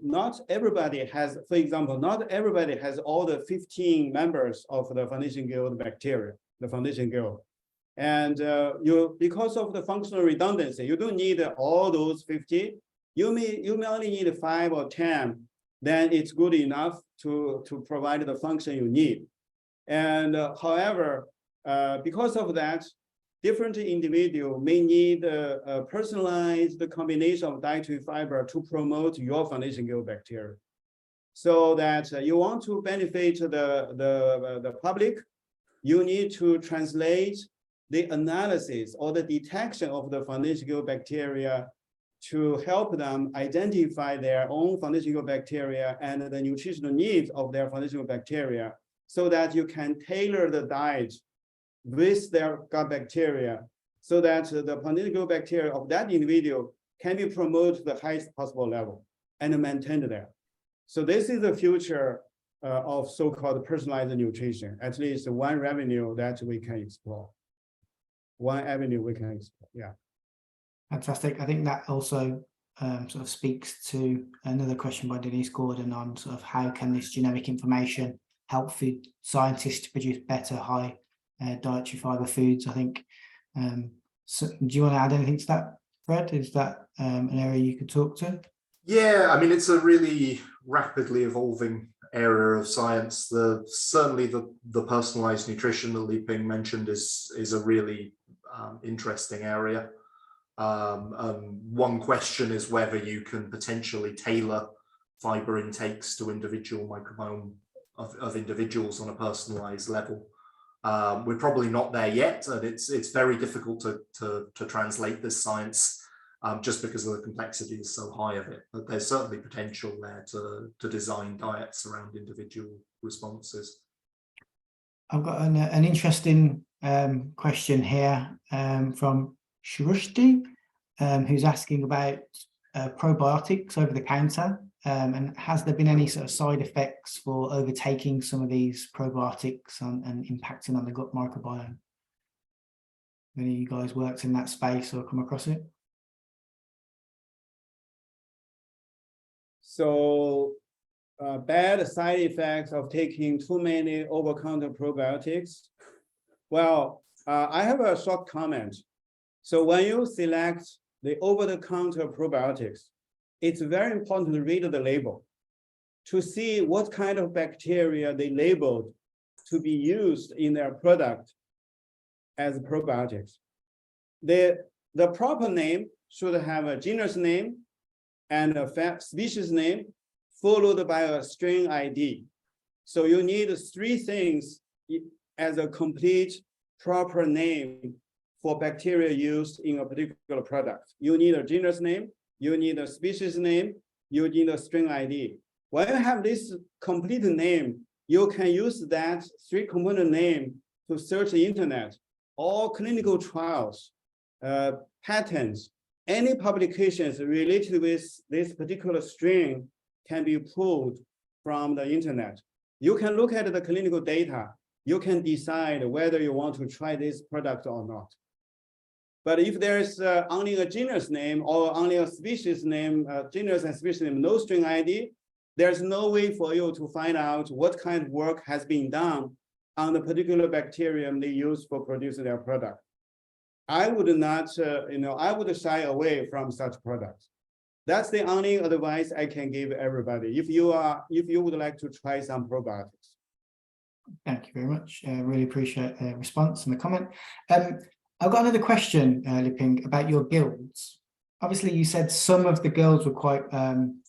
not everybody has, for example, not everybody has all the 15 members of the foundation guild bacteria, the foundation guild. And because of the functional redundancy, you don't need all those 50. You may only need 5 or 10. Then it's good enough to provide the function you need. And however, because of that, different individual may need a personalized combination of dietary fiber to promote your foundation guild bacteria. So that you want to benefit the public, you need to translate the analysis or the detection of the foundation guild bacteria to help them identify their own foundation guild bacteria and the nutritional needs of their foundation guild bacteria, so that you can tailor the diet with their gut bacteria, so that the foundation guild bacteria of that individual can be promoted to the highest possible level and maintained there. So this is the future of so-called personalized nutrition, at least one revenue that we can explore. One avenue we can explore, yeah. Fantastic. I think that also sort of speaks to another question by Denise Gordon on sort of how can this genomic information help food scientists to produce better high dietary fiber foods. I think, so do you want to add anything to that, Fred? Is that an area you could talk to? Yeah, I mean, it's a really rapidly evolving area of science. Certainly the personalized nutrition that Li Ping mentioned is a really interesting area. One question is whether you can potentially tailor fiber intakes to individual microbiome of individuals on a personalized level. We're probably not there yet, and it's very difficult to translate this science just because of the complexity is so high of it. But there's certainly potential there to design diets around individual responses. I've got an interesting question here from Shrushti, who's asking about probiotics over the counter, and has there been any sort of side effects for overtaking some of these probiotics and impacting on the gut microbiome? Any of you guys worked in that space or come across it? So bad side effects of taking too many over-counter probiotics. Well, I have a short comment. So when you select the over-the-counter probiotics, it's very important to read the label to see what kind of bacteria they labeled to be used in their product as probiotics. The proper name should have a genus name and a species name followed by a strain ID. So you need three things as a complete proper name for bacteria used in a particular product. You need a genus name, you need a species name, you need a strain ID. When you have this complete name, you can use that three-component name to search the internet. All clinical trials, patents, any publications related with this particular strain can be pulled from the internet. You can look at the clinical data. You can decide whether you want to try this product or not. But if there's only a genus name or only a species name, genus and species name, no strain ID, there's no way for you to find out what kind of work has been done on the particular bacterium they use for producing their product. I would not, I would shy away from such products. That's the only advice I can give everybody. If you would like to try some probiotics. Thank you very much. Really appreciate the response and the comment. I've got another question, Liping, about your guilds. Obviously, you said some of the guilds were quite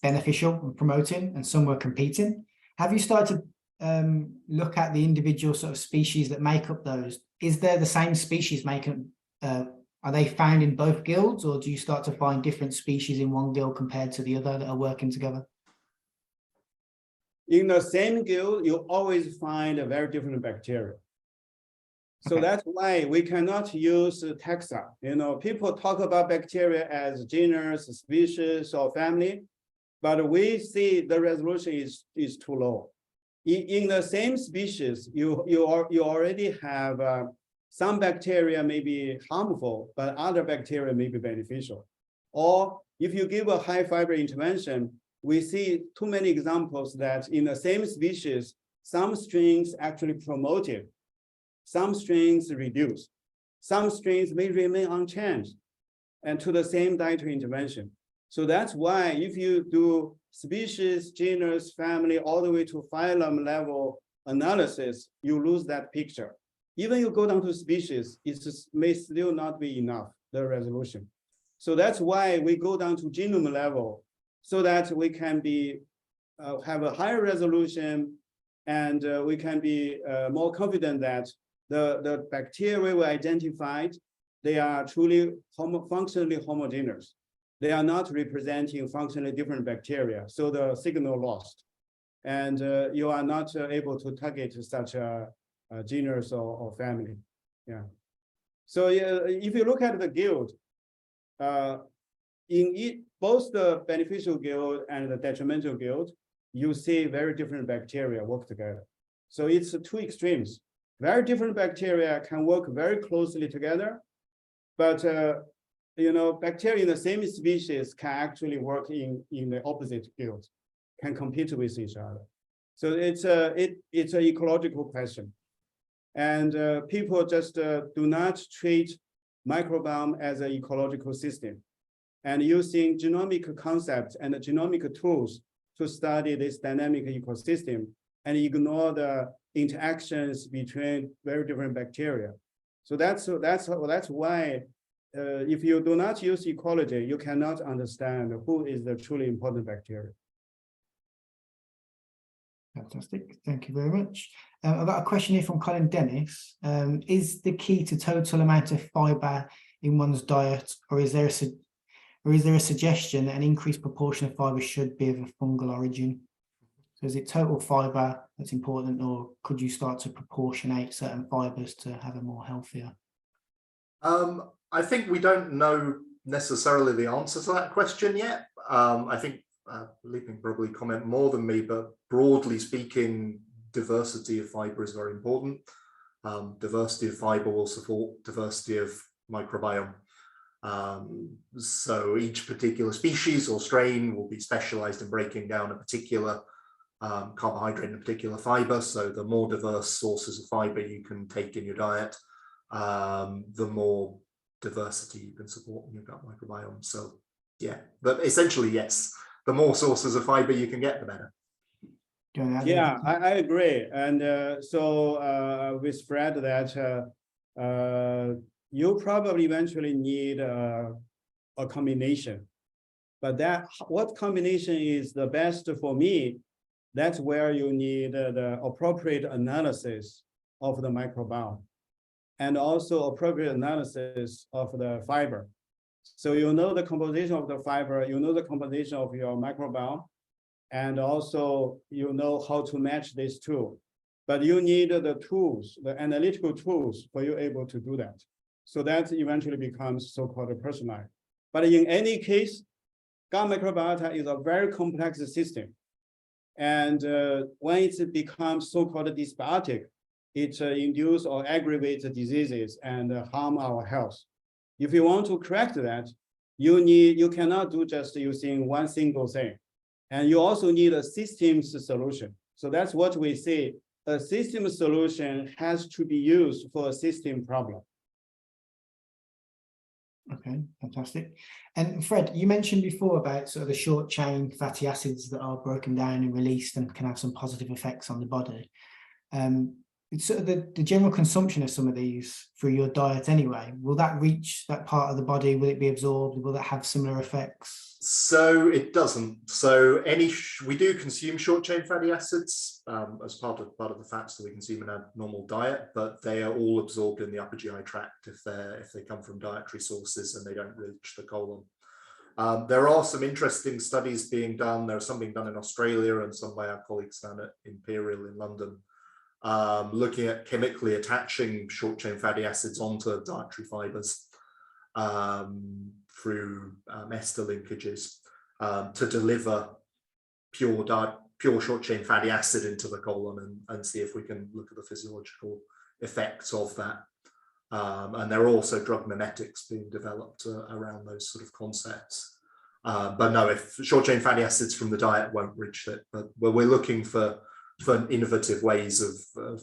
beneficial and promoting, and some were competing. Have you started to look at the individual sort of species that make up those? Is there the same species making? Are they found in both guilds, or do you start to find different species in one guild compared to the other that are working together? In the same guild, you always find a very different bacteria. So that's why we cannot use taxa. People talk about bacteria as genus, species, or family, but we see the resolution is too low. In the same species, you already have some bacteria may be harmful, but other bacteria may be beneficial. Or if you give a high fiber intervention, we see too many examples that in the same species, some strains actually promoted, some strains reduced, some strains may remain unchanged and to the same dietary intervention. So that's why if you do species, genus, family, all the way to phylum level analysis, you lose that picture. Even you go down to species, it may still not be enough, the resolution. So that's why we go down to genome level so that we can be have a higher resolution and we can be more confident that the bacteria we identified, they are truly functionally homogeneous. They are not representing functionally different bacteria. So the signal lost. And you are not able to target such a genus or family. Yeah. So if you look at the guild, both the beneficial guild and the detrimental guild, you see very different bacteria work together. So it's two extremes. Very different bacteria can work very closely together, but bacteria in the same species can actually work in the opposite guild, can compete with each other. So it's an ecological question. And people just do not treat microbiome as an ecological system. And using genomic concepts and genomic tools to study this dynamic ecosystem and ignore the interactions between very different bacteria. So that's why if you do not use ecology, you cannot understand who is the truly important bacteria. Fantastic. Thank you very much. I've got a question here from Colin Dennis. Is the key to total amount of fiber in one's diet, or is there a suggestion that an increased proportion of fiber should be of a fungal origin? So is it total fiber that's important, or could you start to proportionate certain fibers to have a more healthier? I think we don't know necessarily the answer to that question yet. I think Li can probably comment more than me, but broadly speaking, diversity of fiber is very important. Diversity of fiber will support diversity of microbiome. So each particular species or strain will be specialized in breaking down a particular carbohydrate in a particular fiber. So the more diverse sources of fiber you can take in your diet, the more diversity you can support in your gut microbiome. So yeah, but essentially, yes, the more sources of fiber you can get, the better. Yeah, I agree. And so with Fred, that you probably eventually need a combination. But that what combination is the best for me, that's where you need the appropriate analysis of the microbiome and also appropriate analysis of the fiber. So you know the composition of the fiber, you know the composition of your microbiome, and also you know how to match these two. But you need the tools, the analytical tools for you able to do that. So that eventually becomes so-called personalized. But in any case, gut microbiota is a very complex system. And when it becomes so-called dysbiotic, it induces or aggravates diseases and harm our health. If you want to correct that, you cannot do just using one single thing. And you also need a systems solution. So that's what we say, a system solution has to be used for a system problem. Okay, fantastic. And Fred, you mentioned before about sort of the short chain fatty acids that are broken down and released and can have some positive effects on the body. It's sort of the general consumption of some of these through your diet anyway. Will that reach that part of the body? Will it be absorbed? Will that have similar effects? So it doesn't. So we do consume short chain fatty acids as part of the fats that we consume in our normal diet, but they are all absorbed in the upper GI tract if they come from dietary sources and they don't reach the colon. There are some interesting studies being done. There's some being done in Australia and some by our colleagues down at Imperial in London, looking at chemically attaching short chain fatty acids onto dietary fibers through ester linkages to deliver pure short chain fatty acid into the colon and see if we can look at the physiological effects of that. And there are also drug mimetics being developed around those sort of concepts. But no, if short chain fatty acids from the diet won't reach it, but we're looking for innovative ways of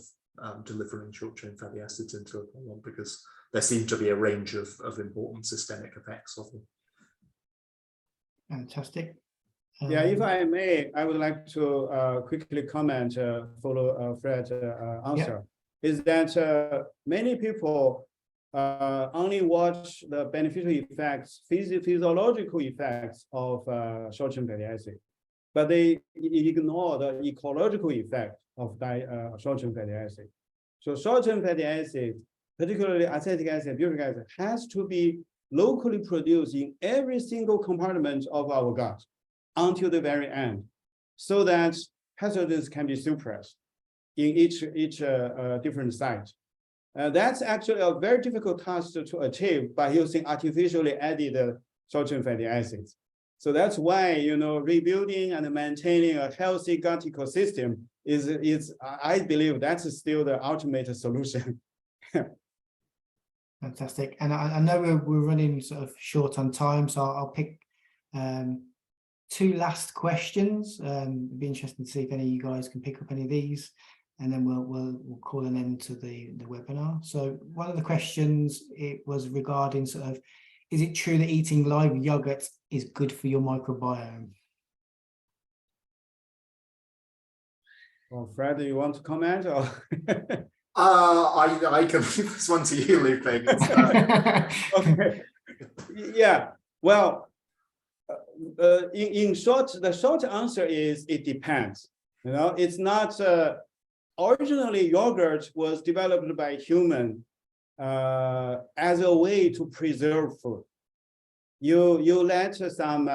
delivering short chain fatty acids into a colon because there seem to be a range of important systemic effects of them. Fantastic. Yeah, if I may, I would like to quickly comment, follow Fred's answer. Yeah. Is that many people only watch the beneficial effects, physiological effects of short chain fatty acid, but they ignore the ecological effect of short chain fatty acid. So short chain fatty acid, particularly acetic acid, butyric acid, has to be locally produced in every single compartment of our gut until the very end, so that pathogens can be suppressed in each different site. That's actually a very difficult task to achieve by using artificially added short chain fatty acids. So that's why, you know, rebuilding and maintaining a healthy gut ecosystem is I believe that's still the ultimate solution. Fantastic. And I know we're running sort of short on time, so I'll pick two last questions. It'd be interesting to see if any of you guys can pick up any of these, and then we'll call an end to the webinar. So one of the questions, it was regarding sort of, is it true that eating live yogurt is good for your microbiome? Well, Fred, do you want to comment? Or I can leave this one to you, Lupe. Okay. Yeah. Well, in short, the short answer is it depends. You know, it's not. Originally, yogurt was developed by human as a way to preserve food. You let some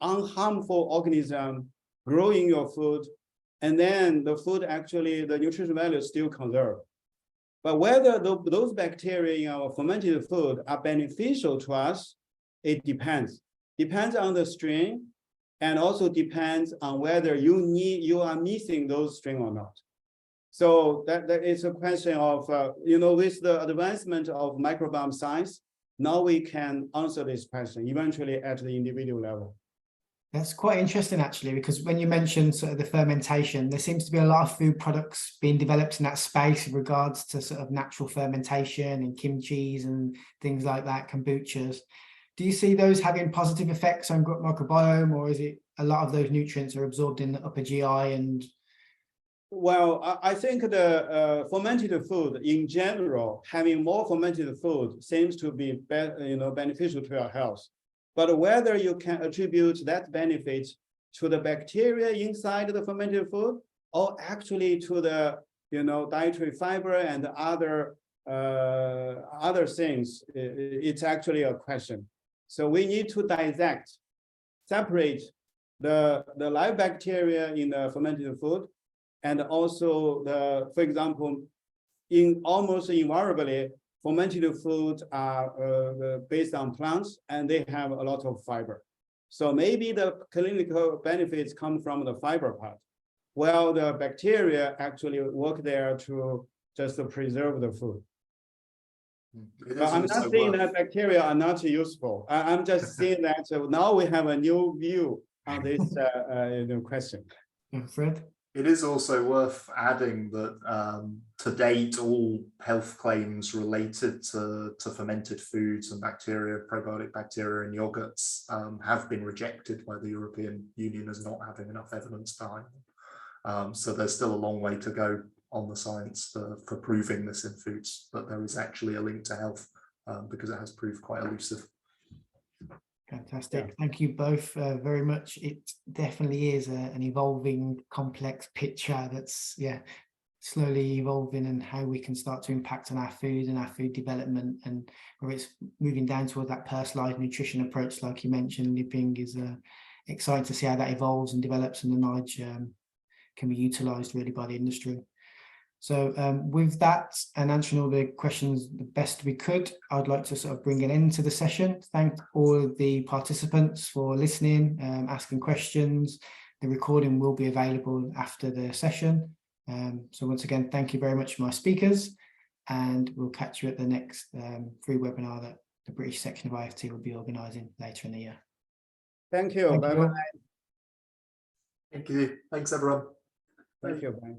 unharmful organism grow in your food, and then the food actually, the nutrition value is still conserved. But whether those bacteria in our fermented food are beneficial to us, it depends. Depends on the strain, and also depends on whether you are missing those strain or not. So that is a question of, you know, with the advancement of microbiome science, now we can answer this question eventually at the individual level. That's quite interesting, actually, because when you mentioned sort of the fermentation, there seems to be a lot of food products being developed in that space in regards to sort of natural fermentation and kimchis and things like that, kombuchas. Do you see those having positive effects on gut microbiome, or is it a lot of those nutrients are absorbed in the upper GI? And well, I think the fermented food in general, having more fermented food seems to be beneficial to our health. but whether you can attribute that benefit to the bacteria inside the fermented food, or actually to the dietary fiber and other things, it's actually a question. So we need to dissect, separate the live bacteria in the fermented food, and also for example, almost invariably, fermented foods are based on plants and they have a lot of fiber. So maybe the clinical benefits come from the fiber part, while the bacteria actually work there to just preserve the food. I'm not saying that bacteria are not useful. I'm just saying that now we have a new view on this question. Fred? It is also worth adding that to date, all health claims related to fermented foods and bacteria, probiotic bacteria in yogurts have been rejected by the European Union as not having enough evidence behind them. So there's still a long way to go on the science for proving this in foods, but there is actually a link to health because it has proved quite elusive. Fantastic. Yeah. Thank you both very much. It definitely is an evolving, complex picture that's slowly evolving, and how we can start to impact on our food and our food development, and where it's moving down towards that personalized nutrition approach, like you mentioned, Liping, is exciting to see how that evolves and develops, and the knowledge can be utilized really by the industry. So with that, and answering all the questions the best we could, I'd like to sort of bring an end to the session. Thank all of the participants for listening, asking questions. The recording will be available after the session. So once again, thank you very much for my speakers, and we'll catch you at the next free webinar that the British section of IFT will be organising later in the year. Thank you. Bye-bye. Thank you. Thanks, everyone. Thank you. Bye.